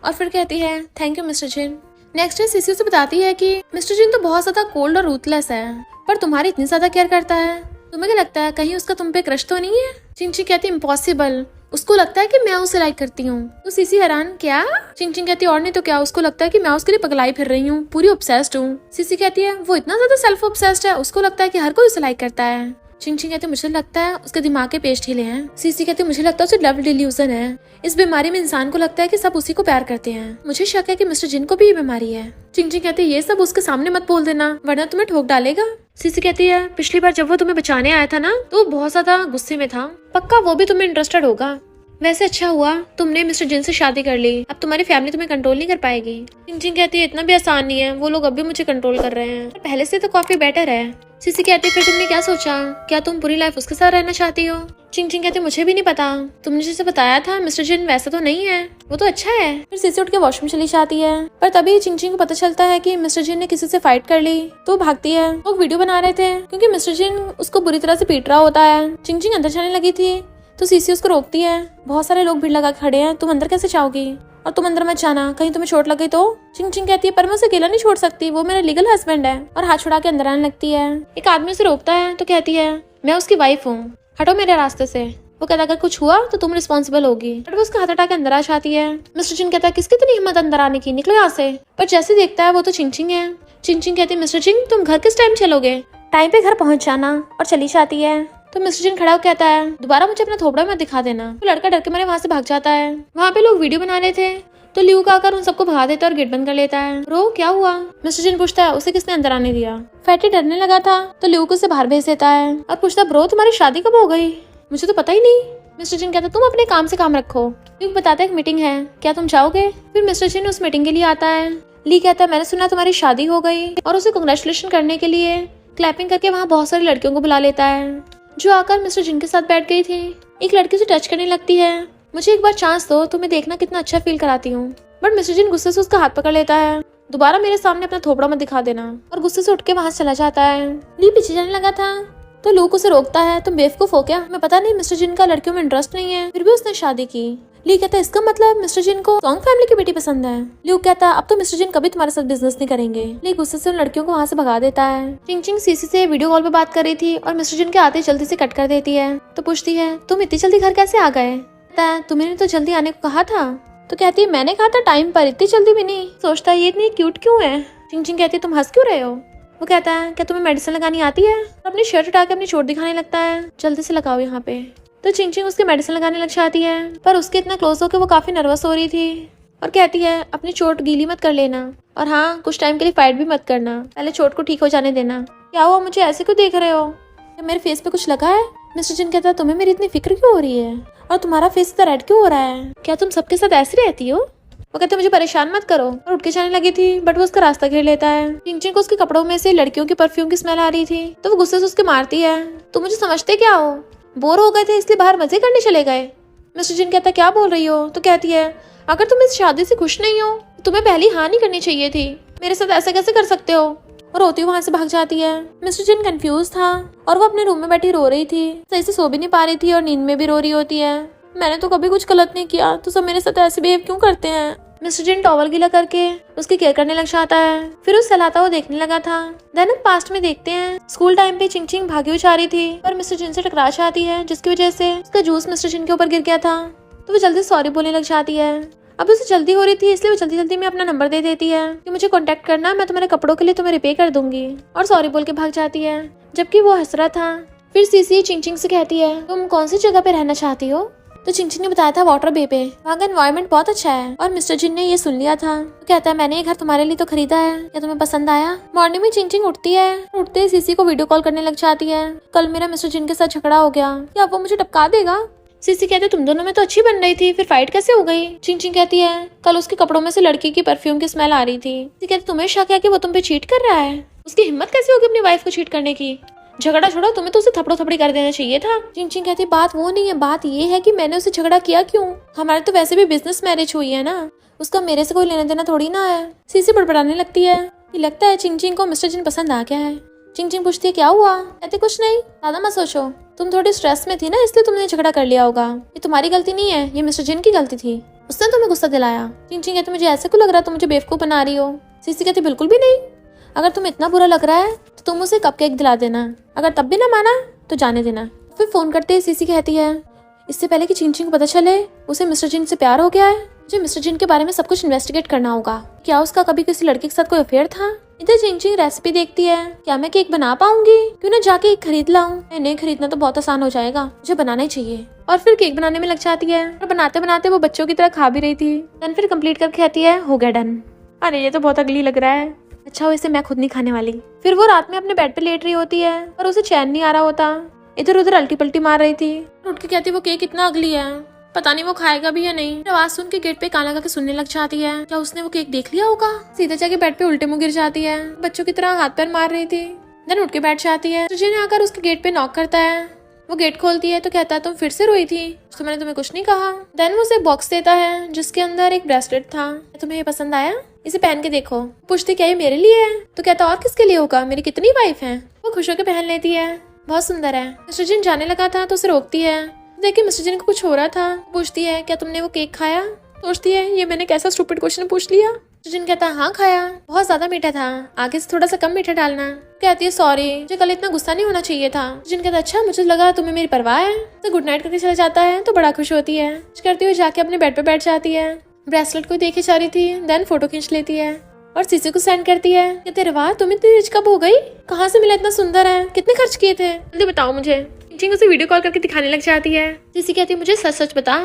[SPEAKER 1] और फिर कहती है thank you mister Jin. Next day CC से बताती है कि मिस्टर जिन तो बहुत ज्यादा कोल्ड और रूथलेस है, पर तुम्हारी इतनी ज्यादा केयर करता है, तुम्हें क्या लगता है कहीं उसका तुम पे क्रश तो नहीं है? चिंचिंग कहती इम्पॉसिबल, उसको लगता है कि मैं उसे लाइक करती हूँ। तो सीसी हैरान, क्या? चिंचिंग कहती और नहीं तो क्या, उसको लगता है कि मैं उसके लिए पगलाई फिर रही हूँ, पूरी ऑब्सेस्ड हूँ। सीसी कहती है वो इतना ज्यादा सेल्फ ऑब्सेस्ड है, उसको लगता है कि हर कोई उसे लाइक करता है। चिंचिंग कहती मुझे लगता है उसके दिमाग के पेश ढीले हैं। सीसी कहती मुझे लगता है उसे लव डिल्यूजन है। इस बीमारी में इंसान को लगता है कि सब उसी को प्यार करते हैं। मुझे शक है कि मिस्टर जिन को भी ये बीमारी है। चिंचिंग कहती है ये सब उसके सामने मत बोल देना वरना तुम्हें ठोक डालेगा। सीसी कहती है पिछली बार जब वो तुम्हें बचाने आया था ना तो वो बहुत ज्यादा गुस्से में था, पक्का वो भी तुम्हें इंटरेस्टेड होगा। वैसे अच्छा हुआ तुमने मिस्टर जिन से शादी कर ली, अब तुम्हारी फैमिली तुम्हें कंट्रोल नहीं कर पाएगी। चिंचिंग कहती है इतना भी आसान नहीं है, वो लोग अब भी मुझे कंट्रोल कर रहे हैं, पहले से तो काफी बेटर है। सीसी कहती फिर तुमने क्या सोचा, क्या तुम पूरी लाइफ उसके साथ रहना चाहती हो? चिंचिंग कहती मुझे भी नहीं पता, तुमने जैसे बताया था मिस्टर जिन वैसा तो नहीं है, वो तो अच्छा है। फिर सीसी उठ के वॉशरूम चली जाती है, पर तभी चिंचिंग को पता चलता है कि मिस्टर जिन ने किसी से फाइट कर ली, तो भागती है। वो वीडियो बना रहे थे क्योंकि मिस्टर जिन उसको बुरी तरह से पीट रहा होता है। चिंचिंग अंदर जाने लगी थी तो सीसी उसको रोकती है, बहुत सारे लोग भीड़ लगा खड़े हैं, तुम अंदर कैसे जाओगी, और तुम अंदर मत जाना, कहीं तुम्हें चोट लग गई तो। चिंचिंग कहती है पर मैं उसे अकेला नहीं छोड़ सकती, वो मेरा लीगल हस्बैंड है, और हाथ छुड़ा के अंदर आने लगती है। एक आदमी उसे रोकता है तो कहती है मैं उसकी वाइफ हूँ, हटो मेरे रास्ते से। वो कहता अगर कुछ हुआ तो तुम रिस्पॉन्सिबल होगी, बट वो उसका हाथ हटा के अंदर आ जाती है। मिस्टर जिन कहता है किसकी इतनी हिम्मत अंदर आने की, निकलो यहाँ से। पर जैसे देखता है वो तो चिंचिंग है। चिंचिंग कहती है मिस्टर जिन तुम घर किस टाइम चलोगे, टाइम पे घर पहुंच जाना, और चली जाती है। तो मिस्टर जिन खड़ा होकर कहता है दोबारा मुझे अपना थोपड़ा मत दिखा देना। तो लड़का डर के मारे वहाँ से भाग जाता है। वहाँ पे लोग वीडियो बना रहे थे तो लियू का आकर उन सबको भगा देता है और गेट बंद कर लेता है। रो क्या हुआ? मिस्टर जिन पूछता है उसे किसने अंदर आने दिया। फैटी डरने लगा था तो लियू को उसे बाहर भेज देता है और पूछता है ब्रो तुम्हारी शादी कब हो गई, मुझे तो पता ही नहीं। मिस्टर जिन कहता तुम अपने काम से काम रखो। लियू बताता है एक मीटिंग है, क्या तुम जाओगे? फिर मिस्टर जिन उस मीटिंग के लिए आता है। ली कहता है मैंने सुना तुम्हारी शादी हो गई, और उसे कांग्रेचुलेशन करने के लिए क्लैपिंग करके वहाँ बहुत सारी लड़कियों को बुला लेता है जो आकर मिस्टर जिन के साथ बैठ गई थी। एक लड़की से टच करने लगती है, मुझे एक बार चांस दो, तुम्हें देखना कितना अच्छा फील कराती हूँ। बट मिस्टर जिन गुस्से से उसका हाथ पकड़ लेता है, दोबारा मेरे सामने अपना थोपड़ा मत दिखा देना, और गुस्से से उठ के वहाँ से चला जाता है। ली पीछे जाने लगा था तो लूक उसे रोकता है, तुम बेवकूफ हो क्या, मैं पता नहीं मिस्टर जिन का लड़कियों में इंटरेस्ट नहीं है, फिर भी उसने शादी की। ली कहता है इसका मतलब मिस्टर जिन को सॉन्ग फैमिली की बेटी पसंद है। ल्यूक कहता है अब तो मिस्टर जिन कभी तुम्हारे साथ बिजनेस नहीं करेंगे। ली गुस्से से उन लड़कियों को वहाँ से भगा देता है। चिंचिंग सीसी से वीडियो कॉल पे बात कर रही थी और मिस्टर जिन के आते जल्दी से कट कर देती है। तो पूछती है तुम इतनी जल्दी घर कैसे आ गए? तुम्हें तो जल्दी आने को कहा था। तो कहती है मैंने कहा था टाइम पर, इतनी जल्दी भी नहीं। सोचता है ये इतनी क्यूट क्यों है। चिंचिंग कहती है तुम हंस क्यों रहे हो? वो कहता है क्या तुम्हें मेडिसिन लगानी आती है? अपनी शर्ट उठा के अपनी चोट दिखाने लगता है, जल्दी से लगाओ यहाँ पे। तो चिंचिंग उसके मेडिसिन लगाने लग जाती है, पर उसके इतना क्लोज होकर वो काफी नर्वस हो रही थी और कहती है अपनी चोट गीली मत कर लेना, और हाँ कुछ टाइम के लिए फाइट भी मत करना, पहले चोट को ठीक हो जाने देना। क्या हुआ, मुझे ऐसे क्यों देख रहे हो? क्या मेरे फेस पे कुछ लगा है? मिस्टर जिन कहता है तुम्हें मेरी इतनी फिक्र क्यों हो रही है, और तुम्हारा फेस इतना रेड क्यों हो रहा है? क्या तुम सबके साथ ऐसी रहती हो? वो कहते मुझे परेशान मत करो, और उठ के जाने लगी थी बट वो उसका रास्ता घेर लेता है। चिंचिंग को उसके कपड़ों में से लड़कियों की परफ्यूम की स्मेल आ रही थी तो वो गुस्से से उसके मारती है, तुम मुझे समझते क्या हो, बोर हो गए थे इसलिए बाहर मजे करने चले गए। मिस्टर जिन कहता क्या बोल रही हो? तो कहती है अगर तुम इस शादी से खुश नहीं हो तुम्हें पहली हाँ नहीं करनी चाहिए थी, मेरे साथ ऐसे कैसे कर सकते हो? और रोती हुई वहाँ से भाग जाती है। मिस्टर जिन कंफ्यूज था और वो अपने रूम में बैठी रो रही थी, सही से सो भी नहीं पा रही थी और नींद में भी रो रही होती है। मैंने तो कभी कुछ गलत नहीं किया तो सब मेरे साथ ऐसे बिहेव क्यों करते हैं? मिस्टर जिन टॉवल गीला करके उसकी केयर करने लग जाता है, फिर उस सहलाता वो देखने लगा था। देन हम पास्ट में देखते हैं स्कूल टाइम पे चिंचिंग भागी हुई जा रही थी पर मिस्टर जिन से टकरा जाती है जिसकी वजह से उसका जूस मिस्टर जिन के ऊपर गिर गया था, तो वो जल्दी सॉरी बोलने लग जाती है। अब उसे जल्दी हो रही थी इसलिए वो जल्दी जल्दी में अपना नंबर दे देती है कि मुझे कांटेक्ट करना, मैं तुम्हारे कपड़ों के लिए तुम्हें रिपे कर दूंगी, और सॉरी बोल के भाग जाती है जबकि वो हंस रहा था। फिर सीसी चिंचिंग से कहती है तुम कौन सी जगह पे रहना चाहती हो? तो चिंचिंग ने बताया था वाटर बे पे, वहाँ का एनवायरनमेंट बहुत अच्छा है, और मिस्टर जिन ने ये सुन लिया था। तो कहता है मैंने ये घर तुम्हारे लिए तो खरीदा है, क्या तुम्हें पसंद आया? मॉर्निंग में चिंचिंग उठती है, उठते ही सीसी को वीडियो कॉल करने लग जाती है, कल मेरा मिस्टर जिन के साथ झगड़ा हो गया, क्या वो मुझे टपका देगा? सीसी कहते तुम दोनों में तो अच्छी बन रही थी, फिर फाइट कैसे हो गई? चिंचिंग कहती है कल उसके कपड़ों में से लड़की की परफ्यूम की स्मेल आ रही थी। सीसी कहते तुम्हें शक है कि वो तुम पे चीट कर रहा है? उसकी हिम्मत कैसे होगी अपनी वाइफ को चीट करने की? झगड़ा छोड़ो, तुम्हें तो उसे थपड़ो थपड़ी कर देना चाहिए था। चिंचिंग कहती बात वो नहीं है, बात ये है कि मैंने उसे झगड़ा किया क्यों, हमारे तो वैसे भी बिजनेस मैरिज हुई है ना, उसका मेरे से कोई लेना देना थोड़ी ना है। सीसी बड़बड़ाने लगती है कि लगता है चिंचिंग को मिस्टर जिन पसंद आ गया है। चिंचिंग पूछती है क्या हुआ? कहते कुछ नहीं, ज्यादा मत सोचो, तुम थोड़ी स्ट्रेस में थी ना इसलिए तुमने झगड़ा कर लिया होगा, ये तुम्हारी गलती नहीं है, ये मिस्टर जिन की गलती थी, उसने तुम्हें गुस्सा दिलाया। चिंचिंग कहती मुझे ऐसे क्यों लग रहा है तुम मुझे बेवकूफ बना रही हो? सीसी कहती बिल्कुल भी नहीं, अगर तुम्हें इतना बुरा लग रहा है तो तुम उसे कपकेक दिला देना, अगर तब भी ना माना तो जाने देना। फिर फोन करते ही सीसी कहती है इससे पहले कि चिंग चिंग को पता चले उसे मिस्टर जिन से प्यार हो गया है, मुझे मिस्टर जिन के बारे में सब कुछ इन्वेस्टिगेट करना होगा। क्या उसका कभी किसी लड़के के साथ कोई अफेयर था? इधर चिंग चिंग रेसिपी देखती है, क्या मैं केक बना पाऊंगी? क्यों ना जाके केक खरीद लाऊं? नहीं, खरीदना तो बहुत आसान हो जाएगा, मुझे बनाना ही चाहिए। और फिर केक बनाने में लग जाती है और बनाते बनाते वो बच्चों की तरह खा भी रही थी। देन फिर कंप्लीट करके कहती है हो गया डन। अरे ये तो बहुत अगली लग रहा है, अच्छा हो इसे मैं खुद नहीं खाने वाली। फिर वो रात में अपने बेड पे लेट रही होती है और उसे चैन नहीं आ रहा होता, इधर उधर अल्टी पल्टी मार रही थी। उठ के कहती वो केक इतना अगली है, पता नहीं वो खाएगा भी या नहीं। आवाज सुन के गेट पे कान लगा के सुनने लग जाती है, क्या उसने वो केक देख लिया होगा? सीधे जाके बेड पे उल्टे मुंह गिर जाती है, बच्चों की तरह हाथ पैर मार रही थी। देन उठ के बैठ जाती है। तुझे ने आकर उसके गेट पे नॉक करता है, वो गेट खोलती है तो कहता है तुम फिर से रोई थी, तो मैंने तुम्हें कुछ नहीं कहा। देन वो उसे बॉक्स देता है जिसके अंदर एक ब्रेसलेट था। तुम्हें ये पसंद आया? इसे पहन के देखो। पूछती क्या ये मेरे लिए है? तो कहता और किसके लिए होगा, मेरी कितनी वाइफ है। वो खुश होकर पहन लेती है, बहुत सुंदर है। मिस्टर जिन जाने लगा था तो उसे रोकती है। देखिए मिस्टर जिन को कुछ हो रहा था। पूछती है क्या तुमने वो केक खाया? सोचती है ये मैंने कैसा स्टूपिड क्वेश्चन पूछ लिया। मिस्टर जिन कहता है हाँ खाया, बहुत ज्यादा मीठा था, आगे से थोड़ा सा कम मीठा डालना। कहती है सॉरी, मुझे कल इतना गुस्सा नहीं होना चाहिए था। जिन कहता अच्छा मुझे लगा तुम्हें मेरी परवाह है। तो गुड नाइट करके चला जाता है तो बड़ा खुश होती है। करते हुए जाके अपने बेड पे बैठ जाती है। ब्रेसलेट को देखे जा रही थी, देन फोटो खींच लेती है और सीसी को सेंड करती है। कहते अरे वाह तुम इतनी रिच कब हो गई, कहाँ से मिला इतना सुंदर है, कितने खर्च किए थे, जल्दी बताओ मुझे। चिंग उसे वीडियो कॉल करके दिखाने लग जाती है। सीसी कहती है मुझे सच सच बता।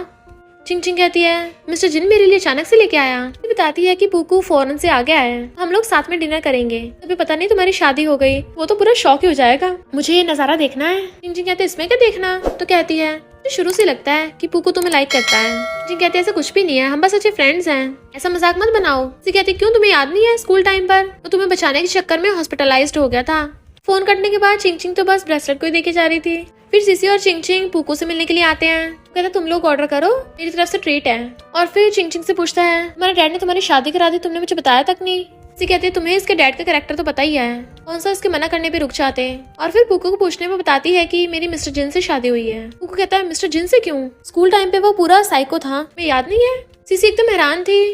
[SPEAKER 1] चिंग कहती है मिस्टर जिन मेरे लिए अचानक से लेके आया। बताती है कि पुकू फॉरेन से आ गया है, हम लोग साथ में डिनर करेंगे, अभी पता नहीं तुम्हारी शादी हो गई, वो तो पूरा शौक ही हो जाएगा, मुझे ये नजारा देखना है। चिंग कहती है इसमें क्या देखना? तो कहती है शुरू से लगता है कि पुकू तुम्हें लाइक करता है। जिन कहते हैं ऐसा कुछ भी नहीं है, हम बस अच्छे फ्रेंड्स हैं, ऐसा मजाक मत बनाओ। जी कहती क्यों तुम्हें याद नहीं है स्कूल टाइम पर वो तुम्हें बचाने के चक्कर में हॉस्पिटलाइज्ड हो गया था। फोन कटने के बाद चिंग तो बस ब्रेसलेट को ही देखे जा रही थी। फिर सीसी और चिंग पुकू से मिलने के लिए आते हैं। कहता तुम लोग ऑर्डर करो, मेरी तरफ से ट्रीट है। और फिर चिंग से पूछता है हमारे डैड ने तुम्हारी शादी करा दी, तुमने मुझे बताया तक नहीं। सी कहती है तुम्हें इसके डैड का कैरेक्टर तो पता ही है, कौन सा इसके मना करने पे रुक जाते। और फिर पुकू को पूछने में बताती है कि मेरी मिस्टर जिन से शादी हुई है। पुकू कहता है मिस्टर जिन से क्यों? स्कूल टाइम पे वो पूरा साइको था, मैं याद नहीं है। सीसी एकदम हैरान थी,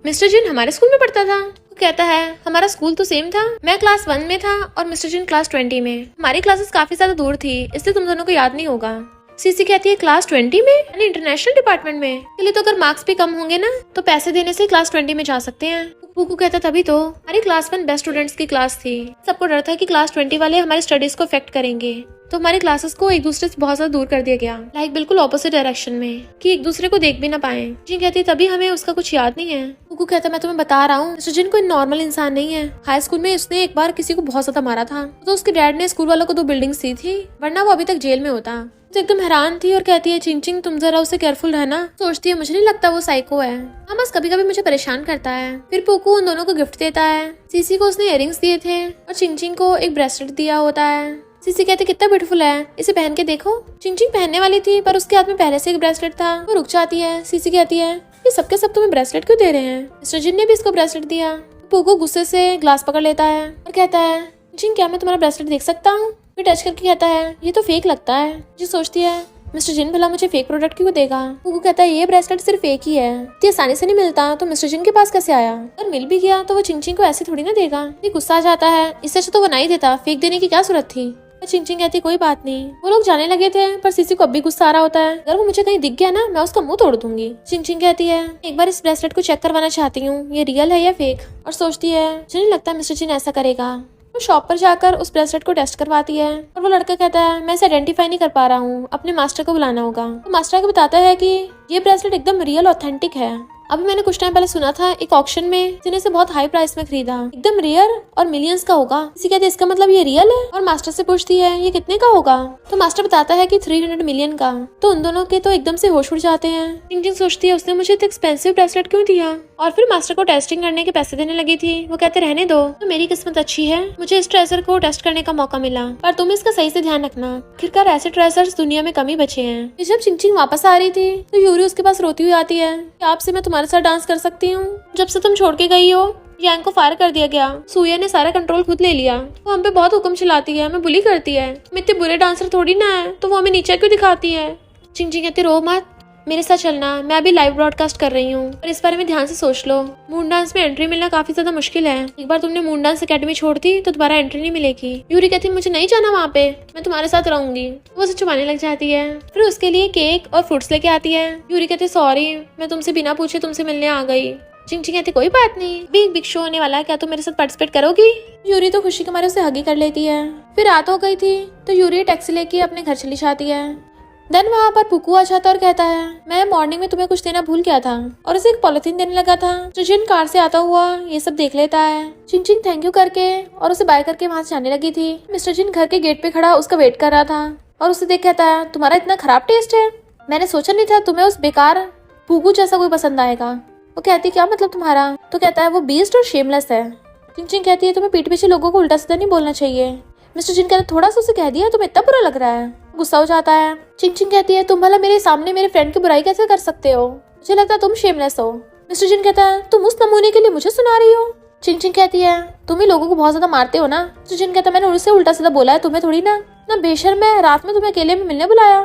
[SPEAKER 1] मिस्टर जिन हमारे स्कूल में पढ़ता था? वो कहता है हमारा स्कूल तो सेम था, मैं क्लास 1 में था और मिस्टर जिन क्लास 20 में, हमारी क्लासेस काफी ज्यादा दूर थी, इसलिए तुम दोनों को याद नहीं होगा। सीसी कहती है क्लास 20 में यानी इंटरनेशनल डिपार्टमेंट में, चलिए तो अगर मार्क्स भी कम होंगे ना तो पैसे देने से क्लास 20 में जा सकते हैं। पुकू कहता तभी तो हमारी क्लास 1 बेस्ट स्टूडेंट्स की क्लास थी, सबको डर था कि क्लास 20 वाले हमारी स्टडीज को अफेक्ट करेंगे, तो हमारी क्लासेस को एक दूसरे से बहुत ज्यादा दूर कर दिया गया, लाइक बिल्कुल ऑपोजिट डायरेक्शन में, कि एक दूसरे को देख भी ना पाए। जिन कहती है तभी हमें उसका कुछ याद नहीं है। पुकू कहता मैं तुम्हें बता रहा हूँ जिन कोई नॉर्मल इंसान नहीं है, हाई स्कूल में उसने एक बार किसी को बहुत ज्यादा मारा था, तो उसके डैड ने स्कूल वालों को 2 बिल्डिंग्स दी थी, वरना वो अभी तक जेल में होता। तो एकदम हैरान थी और कहती है चिंग तुम जरा उसे केयरफुल रहना। सोचती है मुझे नहीं लगता वो साइको है, हाँ बस कभी कभी मुझे परेशान करता है। फिर पुकू उन दोनों को गिफ्ट देता है। सीसी को उसने इयररिंग्स दिए थे और चिंग को एक ब्रेसलेट दिया होता है। सीसी कहते कितना ब्यूटीफुल है, इसे पहन के देखो। चिंग पहनने वाली थी पर उसके हाथ में पहले से एक ब्रेसलेट था, वो रुक जाती है। सीसी कहती है ये सबके सब तुम्हें ब्रेसलेट क्यों दे रहे हैं? मिस्टर जिन ने भी इसको ब्रेसलेट दिया। पुकू गुस्से से ग्लास पकड़ लेता है और कहता है चिंग क्या मैं तुम्हारा ब्रेसलेट देख सकता हूँ? फिर टच करके कहता है ये तो फेक लगता है। जी सोचती है मिस्टर जिन भला मुझे फेक प्रोडक्ट क्यों देगा? पुकू कहता है ये ब्रेसलेट सिर्फ फेक ही है, इतनी आसानी से नहीं मिलता, तो मिस्टर जिन के पास कैसे आया? अगर मिल भी गया तो वो चिंग को ऐसे थोड़ी ना देगा। ये गुस्सा आ जाता है, इससे अच्छा तो वो नहीं देता, फेक देने की क्या जरूरत थी। चिंग कहती कोई बात नहीं। वो लोग जाने लगे थे पर सीसी को अब भी गुस्सा आ रहा होता है, अगर वो मुझे कहीं दिख गया ना मैं उसका मुंह तोड़ दूंगी। चिंग कहती है एक बार इस ब्रेसलेट को चेक करवाना चाहती हूँ, ये रियल है या फेक। और सोचती है मुझे नहीं लगता मिस्टर जिन ऐसा करेगा। वो शॉप पर जाकर उस ब्रेसलेट को टेस्ट करवाती है और वो लड़का कहता है मैं इसे आइडेंटिफाई नहीं कर पा रहा हूँ, अपने मास्टर को बुलाना होगा। तो मास्टर को बताता है कि ये ब्रेसलेट एकदम रियल ऑथेंटिक है, अभी मैंने कुछ टाइम पहले सुना था एक ऑक्शन में जिन्हें से बहुत हाई प्राइस में खरीदा, एकदम रेयर और मिलियंस का होगा। इसी कहते इसका मतलब ये रियल है। और मास्टर से पूछती है ये कितने का होगा? तो मास्टर बताता है कि 300 मिलियन का। तो उन दोनों के तो एकदम से होश उड़ जाते हैं। चिंग सोचती है उसने मुझे इतना एक्सपेंसिव ब्रेसलेट क्यों दिया। और फिर मास्टर को टेस्टिंग करने के पैसे देने लगी थी, वो कहते रहने दो, तो मेरी किस्मत अच्छी है, मुझे इस ट्रेजर को टेस्ट करने का मौका मिला, पर तुम इसका सही से ध्यान रखना, आखिरकार ऐसे ट्रेजर्स दुनिया में कम ही बचे हैं। जब चिंग वापस आ रही थी तो यूरी उसके पास रोती हुई आती है, आपसे मैं तुम्हारे साथ डांस कर सकती हूँ, जब से तुम छोड़ के गई हो यांग को फायर कर दिया गया, सूर्या ने सारा कंट्रोल खुद ले लिया, वो हम पे बहुत हुक्म चलाती है, हमें बुली करती है, हम इतने बुरे डांसर थोड़ी ना है, तो वो हमें नीचे क्यों दिखाती है। चिंग कहती रो मत, मेरे साथ चलना, मैं अभी लाइव ब्रॉडकास्ट कर रही हूँ और इस बारे में ध्यान से सोच लो। मून डांस में एंट्री मिलना काफी ज्यादा मुश्किल है। एक बार तुमने मून डांस अकेडमी छोड़ दी तो दोबारा एंट्री नहीं मिलेगी। यूरी कहती मुझे नहीं जाना वहाँ पे, मैं तुम्हारे साथ रहूंगी। वो उसे चुमाने लग जाती है, फिर उसके लिए केक और फ्रूट्स लेके आती है। यूरी कहती सॉरी, मैं तुमसे बिना पूछे तुमसे मिलने आ गई। चिंग चिंग कहती कोई बात नहीं, बिग शो होने वाला है, क्या तुम मेरे साथ पार्टिसिपेट करोगी? यूरी तो खुशी के मारे उसे हगी कर लेती है। फिर रात हो गई थी तो यूरी टैक्सी लेके अपने घर चली जाती है। देन वहाँ पर पुकू आ जाता और कहता है मैं मॉर्निंग में तुम्हें कुछ देना भूल गया था, और उसे एक पॉलिथीन देने लगा था। जो जिन कार से आता हुआ ये सब देख लेता है। चिंग चिंग थैंक यू करके और उसे बाय करके वहाँ से जाने लगी थी। मिस्टर जिन घर के गेट पे खड़ा उसका वेट कर रहा था और उसे देख कहता है तुम्हारा इतना खराब टेस्ट है, मैंने सोचा नहीं था तुम्हें उस बेकार पुकू जैसा कोई पसंद आएगा। वो कहती क्या मतलब तुम्हारा? तो कहता है वो बीस्ट और शेमलेस है। चिंग चिंग कहती है तुम्हें पीठ पीछे लोगों को उल्टा सीधा नहीं बोलना चाहिए। मिस्टर जिन कहता है थोड़ा सा उसे कह दिया, तुम्हें इतना बुरा लग रहा है? गुस्सा हो जाता है। चिंग चिंग कहती है तुम भला मेरे सामने मेरे फ्रेंड की बुराई कैसे कर सकते हो? मुझे लगता है तुम शेमलेस हो। मिस्टर जिन कहता है तुम उस नमूने के लिए मुझे सुना रही हो? चिंग चिंग कहती है तुम ही लोगों को बहुत ज्यादा मारते हो ना। मिस्टर जिन कहता है मैंने उससे उल्टा सीधा बोला है, तुम्हें थोड़ी ना बेशर्म है, रात में तुम्हें अकेले में मिलने बुलाया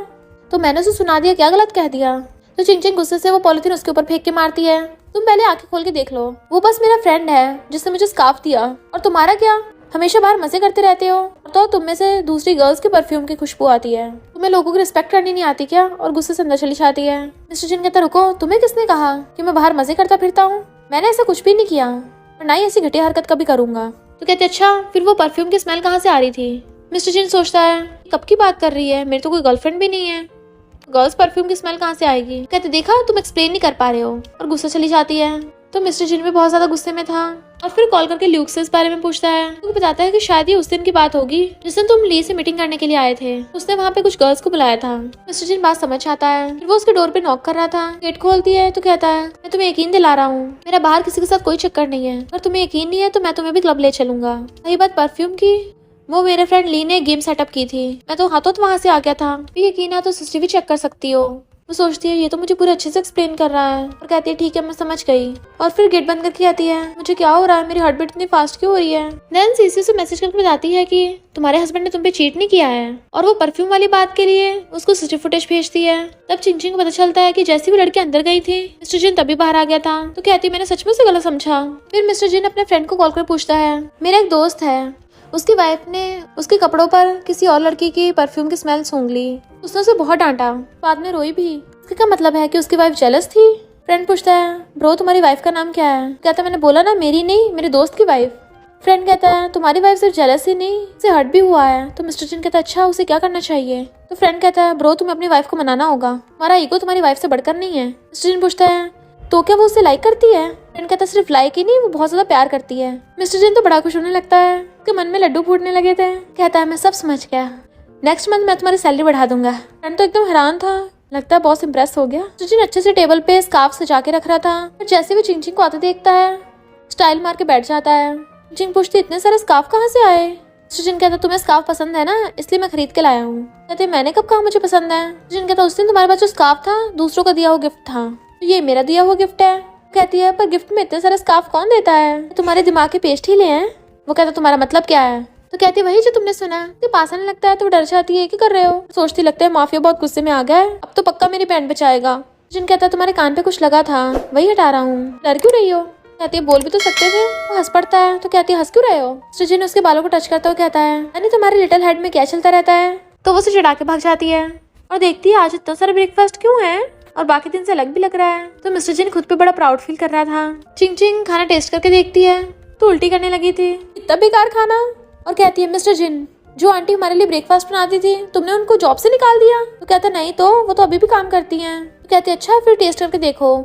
[SPEAKER 1] तो मैंने उसे सुना दिया, क्या गलत कह दिया? तो चिंग चिंग गुस्से से वो पॉलिथीन उसके ऊपर फेंक के मारती है। तुम पहले आंखें खोल के देख लो, वो बस मेरा फ्रेंड है जिसने मुझे स्कार्फ दिया, और तुम्हारा क्या? हमेशा बाहर मजे करते रहते हो। तो तुम में से दूसरी गर्ल्स के परफ्यूम की खुशबू आती है, तुम्हें लोगों की रिस्पेक्ट करनी नहीं आती क्या? और गुस्से से अंदर चली जाती है। मिस्टर जिन कहता रुको, तुम्हें किसने कहा कि मैं बाहर मजे करता फिरता हूँ? मैंने ऐसा कुछ भी नहीं किया और ना ही ऐसी घटिया हरकत कभी करूंगा। तो कहते अच्छा फिर वो परफ्यूम की स्मेल कहाँ से आ रही थी? मिस्टर जिन सोचता है कब की बात कर रही है, मेरी तो कोई गर्लफ्रेंड भी नहीं है, गर्ल्स परफ्यूम की स्मेल कहाँ से आएगी? कहते देखा तुम एक्सप्लेन नहीं कर पा रहे हो, और गुस्सा चली जाती है। तो मिस्टर जिन भी बहुत ज्यादा गुस्से में था और फिर कॉल करके ल्यूक से इस बारे में पूछता है। ल्यूक बताता है कि शायद ये उस दिन की बात होगी जिस दिन तुम ली से मीटिंग करने के लिए आए थे, उसने वहाँ पे कुछ गर्ल्स को बुलाया था। मिस्टर जिन बात समझ आता है। फिर वो उसके डोर पे नॉक कर रहा था, गेट खोलती है तो कहता है मैं तुम्हें यकीन दिला रहा हूँ, मेरा बाहर किसी के साथ कोई चक्कर नहीं है, अगर तुम्हें यकीन नहीं है तो मैं तुम्हें भी क्लब ले चलूंगा। रही बात परफ्यूम की, वो मेरे फ्रेंड ली ने गेम सेटअप की थी, मैं तो हाथों वहाँ से आ गया था, यकीन है तो सीसीटीवी चेक कर सकती हो। वो सोचती है ये तो मुझे पूरे अच्छे से एक्सप्लेन कर रहा है और कहती है ठीक है मैं समझ गई, और फिर गेट बंद करके आती है। मुझे क्या हो रहा है, मेरी हार्ट बीट इतनी फास्ट क्यों हो रही है? नैन सीसी से मैसेज करके बताती है कि तुम्हारे हस्बैंड ने तुम पे चीट नहीं किया है, और वो परफ्यूम वाली बात के लिए उसको सीसीटीवी फुटेज भेजती है। तब चिंग चिंग को पता चलता है कि जैसी भी लड़की अंदर गई थी मिस्टर जिन तभी बाहर आ गया था। तो कहती मैंने सच में उसे गलत समझा। फिर मिस्टर जिन अपने फ्रेंड को कॉल कर पूछता है मेरा एक दोस्त है, उसकी वाइफ ने उसके कपड़ों पर किसी और लड़की की परफ्यूम की स्मेल सूंघ ली, उसने उसे बहुत डांटा, बाद में रोई भी। इसका क्या मतलब है कि उसकी वाइफ जेलस थी? फ्रेंड पूछता है ब्रो तुम्हारी वाइफ का नाम क्या है? कहता है मैंने बोला ना मेरी नहीं, मेरे दोस्त की वाइफ। फ्रेंड कहता है तुम्हारी वाइफ सिर्फ जेलस ही नहीं, उसे हर्ट भी हुआ है। तो मिस्टर जिन कहता है अच्छा उसे क्या करना चाहिए? तो फ्रेंड कहता है ब्रो तुम्हें अपनी वाइफ को मनाना होगा, तुम्हारा ईगो तुम्हारी वाइफ से बढ़कर नहीं है। मिस्टर जिन पूछता है तो क्या वो उसे लाइक करती है? फ्रेंड कहता है सिर्फ लाइक ही नहीं, वो बहुत ज्यादा प्यार करती है। मिस्टर जिन तो बड़ा खुश होने लगता है, उसके मन में लड्डू फूटने लगे थे। कहता है मैं सब समझ गया, नेक्स्ट मंथ मैं तुम्हारी सैलरी बढ़ा दूंगा। फ्रेंड तो एकदम हैरान था, लगता है बहुत इम्प्रेस हो गया। जिन अच्छे से टेबल पे स्कार्फ सजा के रख रहा था, और जैसे भी चिंग चिंग को आते देखता है स्टाइल मार के बैठ जाता है। चिंग पूछती इतने सारे स्कार्फ कहाँ से आए? जिन कहता तुम्हें स्कार्फ पसंद है ना, इसलिए मैं खरीद के लाया हूँ। कहते मैंने कब कहा मुझे पसंद है? जिन कहता उस दिन तुम्हारे पास जो स्कार्फ था दूसरों का दिया हुआ गिफ्ट था, तो ये मेरा दिया हुआ गिफ्ट है। कहती है पर गिफ्ट में इतने सारे स्कार्फ कौन देता है, तुम्हारे दिमाग के पेस्ट ही ले हैं। वो कहता तुम्हारा मतलब क्या है? तो कहती है वही जो तुमने सुना। तो पास आने लगता है तो डर जाती है कि कर रहे हो, सोचती लगता है माफिया बहुत गुस्से में आ गया है, अब तो पक्का मेरी बैंड बचाएगा। जिन कहता है तुम्हारे कान पे कुछ लगा था वही हटा रहा हूँ, डर क्यों रही हो? कहती है बोल भी तो सकते थे। वो हंस पड़ता है तो कहती है हंस क्यों रहे हो? सृजन उसके बालों को टच करता हुआ कहता है यानी तुम्हारे लिटिल हेड में क्या चलता रहता है? तो वो उसे चिढ़ा के भाग जाती है और देखती है आज इतना सारा ब्रेकफास्ट क्यों है और बाकी दिन से अलग भी लग रहा है। तो मिस्टर जिन खुद पे बड़ा प्राउड फील कर रहा था। चिंग चिंग खाना टेस्ट करके देखती है तो उल्टी करने लगी थी, इतना बेकार खाना, और कहती है मिस्टर जिन जो आंटी हमारे लिए ब्रेकफास्ट बनाती थी तुमने उनको जॉब से निकाल दिया? तो कहता नहीं तो वो तो अभी भी काम करती हैं। तो कहती है अच्छा फिर टेस्ट करके देखो।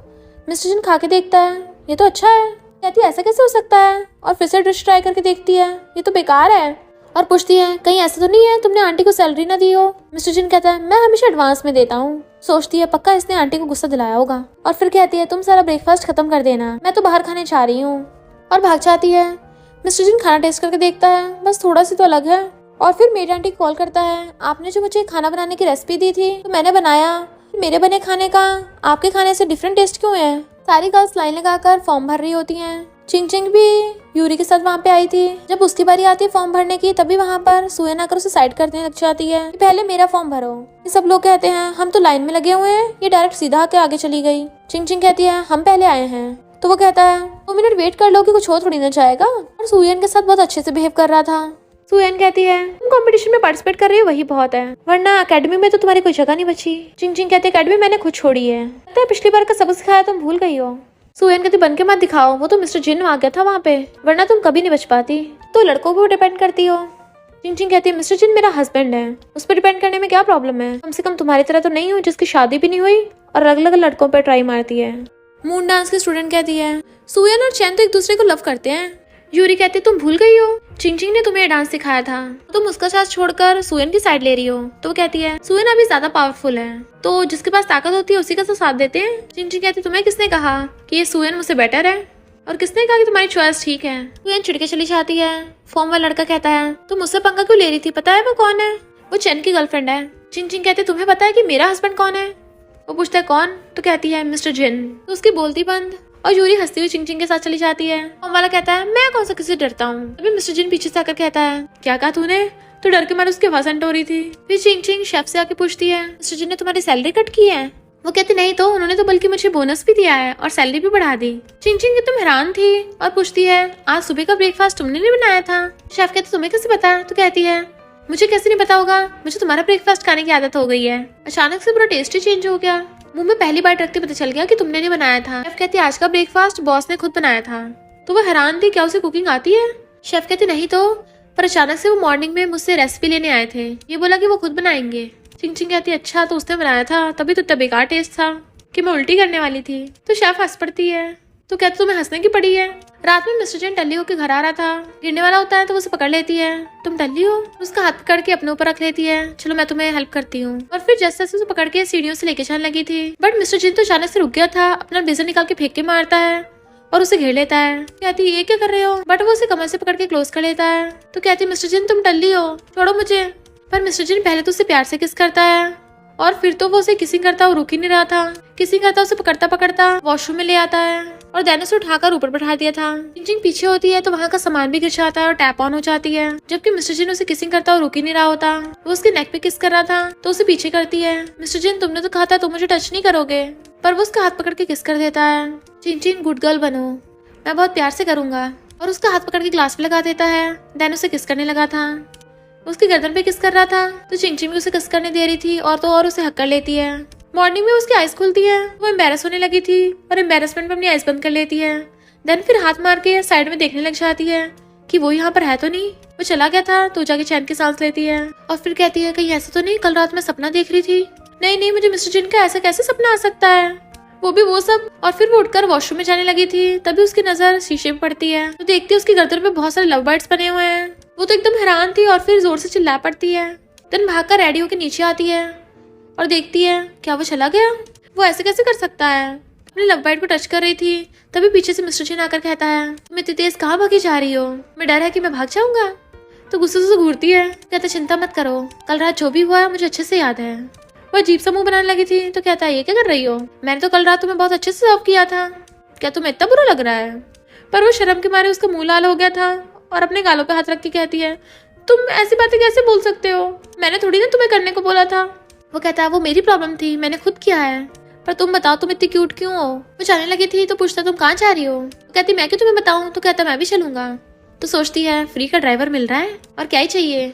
[SPEAKER 1] मिस्टर जिन खा के देखता है ये तो अच्छा है। कहती है ऐसा कैसे हो सकता है, और फिर से डिश ट्राई करके देखती है ये तो बेकार है, और पूछती है कहीं ऐसा तो नहीं है तुमने आंटी को सैलरी ना दी हो? मिस्टर जिन कहता है मैं हमेशा एडवांस में देता हूँ। सोचती है पक्का इसने आंटी को गुस्सा दिलाया होगा, और फिर कहती है तुम सारा ब्रेकफास्ट खत्म कर देना, मैं तो बाहर खाने जा रही हूँ, और भाग जाती है। मिस्टर जिन खाना टेस्ट करके देखता है बस थोड़ा सी तो अलग है, और फिर मेरी आंटी कॉल करता है आपने जो मुझे खाना बनाने की रेसिपी दी थी तो मैंने बनाया, मेरे बने खाने का आपके खाने से डिफरेंट टेस्ट क्यों है? सारी गर्ल्स लाइन लगाकर फॉर्म भर रही होती हैं। चिंग चिंग भी यूरी के साथ वहाँ पे आई थी। जब उसकी बारी आती है फॉर्म भरने की तभी वहाँ पर सुयन आकर उसे साइड करने लग जाती है कि पहले मेरा फॉर्म भरो। ये सब लोग कहते हैं हम तो लाइन में लगे हुए हैं, ये डायरेक्ट सीधा आके आगे चली गई। चिंग चिंग कहती है हम पहले आए हैं। तो वो कहता है 2 मिनट वेट कर लो कि कुछ हो थोड़ी ना जाएगा। और सुयन के साथ बहुत अच्छे से बिहेव कर रहा था। सुयन कहती है तुम कंपटीशन में पार्टिसिपेट कर रही हो वही बहुत है, वरना एकेडमी में तो तुम्हारी कोई जगह नहीं बची। चिंग चिंग कहती है एकेडमी मैंने खुद छोड़ी है, लगता है पिछली बार का सबक सिखाया तुम भूल गई हो। सुयन कहती बन के मत दिखाओ, वो तो मिस्टर जिन आ गया था वहाँ पे, वरना तुम कभी नहीं बच पाती। तो लड़कों को डिपेंड करती हो। चिंग चिंग कहती है मिस्टर जिन मेरा हस्बैंड है, उस पर डिपेंड करने में क्या प्रॉब्लम है, कम से कम तुम्हारी तरह तो नहीं हूँ जिसकी शादी भी नहीं हुई और अलग अलग लड़कों पर ट्राई मारती है। मून डांस की स्टूडेंट कहती है सुयन और चैन तो एक दूसरे को लव करते हैं। यूरी कहती है तुम भूल गई हो, चिंग चिंग ने तुम्हें डांस सिखाया था, तुम उसका साथ छोड़कर सुयन की साइड ले रही हो। तो वो कहती है सुयन अभी ज्यादा पावरफुल है, तो जिसके पास ताकत होती है उसी का तो साथ देते हैं। चिंग चिंग कहती है तुम्हें किसने कहा कि ये सुयन मुझसे बेटर है, और किसने कहा कि तुम्हारी चॉइस ठीक है। सुयन चिढ़के चली जाती है। फॉर्म वाला लड़का कहता है तुम मुझसे पंगा क्यों ले रही थी, पता है वो कौन है, वो चैन की गर्लफ्रेंड है। चिंग चिंग कहती है तुम्हें पता है कि मेरा हस्बैंड कौन है। वो पूछता है कौन, तो कहती है मिस्टर जिन। तो उसकी बोलती बंद और यूरी हंसती हुई चिंग चिंग के साथ चली जाती है। फॉर्म वाला कहता है मैं कौन सा किसी से डरता हूँ। अभी मिस्टर जिन पीछे से आकर कहता है क्या कहा तूने, तो डर के मारे उसकी आवाज हो रही थी। फिर चिंग चिंग शेफ से आके पूछती है मिस्टर जिन ने तुम्हारी सैलरी कट की है। वो कहती नहीं तो उन्होंने तो बल्कि मुझे बोनस भी दिया है और सैलरी भी बढ़ा दी। चिंग चिंग एकदम हैरान थी और पूछती है आज सुबह का ब्रेकफास्ट तुमने नहीं बनाया था। शेफ कहते तुम्हें कैसे पता, तो कहती है मुझे कैसे नहीं पता होगा, मुझे तुम्हारा ब्रेकफास्ट खाने की आदत हो गई है। अचानक से पूरा टेस्ट ही चेंज हो गया, मुंह में पहली बार रखते पता चल गया कि तुमने नहीं बनाया था। शेफ कहती है आज का ब्रेकफास्ट बॉस ने खुद बनाया था। तो वो हैरान थी क्या उसे कुकिंग आती है। शेफ कहती नहीं तो, पर अचानक से वो मॉर्निंग में मुझसे रेसिपी लेने आए थे, ये बोला कि वो खुद बनाएंगे। चिंग चिंग कहती है अच्छा तो उसने बनाया था, तभी तो इतना बेकार टेस्ट था कि मैं उल्टी करने वाली थी। तो शेफ हंस पड़ती है, तो कहती तुम्हें हंसने की पड़ी है। रात में मिस्टर जैन टल्ली होकर घर आ रहा था, गिरने वाला होता है तो वो उसे पकड़ लेती है, तुम टल्ली हो, उसका हाथ पकड़ के अपने ऊपर रख लेती है, चलो मैं तुम्हें हेल्प करती हूँ। और फिर जैसे उसे पकड़ के सीढ़ियों से लेके जाने लगी थी, बट मिस्टर जैन तो अचानक से रुक गया था, अपना ब्लेजर निकाल के फेंक के मारता है और उसे घेर लेता है। कहती ये क्या कर रहे हो, बट वो उसे कमर से पकड़ के क्लोज कर लेता है। तो कहती मिस्टर जैन तुम टल्ली हो, छोड़ो मुझे। पर मिस्टर जैन पहले तो उसे प्यार से किस करता है और फिर तो वो उसे किसिंग करता वो रुक ही नहीं रहा था, किसिंग करता उसे पकड़ता पकड़ता वॉशरूम में ले आता है और देन उसे उठाकर ऊपर बैठा दिया था। चिंग चिंग पीछे होती है तो वहाँ का सामान भी गिर जाता है और टैप ऑन हो जाती है, जबकि मिस्टर जिन उसे किसिंग करता और रुक ही नहीं रहा होता। वो उसके नेक पे किस कर रहा था तो उसे पीछे करती है, मिस्टर जिन तुमने तो कहा था तुम मुझे टच नहीं करोगे, पर वो उसका हाथ पकड़ के किस कर देता है। चिंग चिंग गुड गर्ल बनो, मैं बहुत प्यार से करूंगा, और उसका हाथ पकड़ के ग्लास पे लगा देता है। देन उसे किस करने लगा था, उसकी गर्दन पे किस कर रहा था, तो चिंग चिंग भी उसे किस करने दे रही थी और तो और उसे हक कर लेती है। मॉर्निंग में उसकी आइज खुलती है, वो एम्बेरस होने लगी थी और एम्बेरसमेंट में अपनी आइज बंद कर लेती है। देन फिर हाथ मार के साइड में देखने लग जाती है कि वो यहाँ पर है तो नहीं, वो चला गया था। तो जाके चैन की सांस लेती है और फिर कहती है कहीं ऐसा तो नहीं कल रात में सपना देख रही थी, नहीं नहीं मुझे मिस्टर जिन का ऐसा कैसे सपना आ सकता है, वो भी वो सब। और फिर वो उठकर वॉशरूम में जाने लगी थी, तभी उसकी नजर शीशे में पड़ती है, तो देखती है उसकी गर्दन पे बहुत सारे लव बर्ड्स बने हुए हैं। वो तो एकदम हैरान थी और फिर जोर से चिल्ला पड़ती है। देन भागकर रेडी होकर नीचे आती है और देखती है क्या वो चला गया, वो ऐसे कैसे कर सकता है। अपने लव बर्ड को टच कर रही थी, तभी पीछे से मिस्टर जिन आकर कहता है तुम इतनी तेज कहाँ भागी जा रही हो, मैं डर है कि मैं भाग जाऊंगा। तो गुस्से से घूरती है, कहता चिंता मत करो, कल रात जो भी हुआ है मुझे अच्छे से याद है। वो अजीब सा मुंह बनाने लगी थी, तो कहता है ये क्या कर रही हो, मैंने तो कल रात तुम्हें बहुत अच्छे से सर्व किया था, क्या तुम्हें इतना बुरा लग रहा है। पर वो शर्म के मारे उसका मुंह लाल हो गया था और अपने गालों पे हाथ रख के कहती है तुम ऐसी बातें कैसे बोल सकते हो, मैंने थोड़ी ना तुम्हें करने को बोला था। वो कहता है वो मेरी प्रॉब्लम थी, मैंने खुद किया है, पर तुम बताओ तुम इतनी क्यूट क्यों हो। वो जाने लगी थी तो पूछता तुम कहाँ जा रही हो, तो कहती मैं क्यों तुम्हें बताऊं, तो कहता मैं भी चलूंगा। तो सोचती है फ्री का ड्राइवर मिल रहा है और क्या ही चाहिए।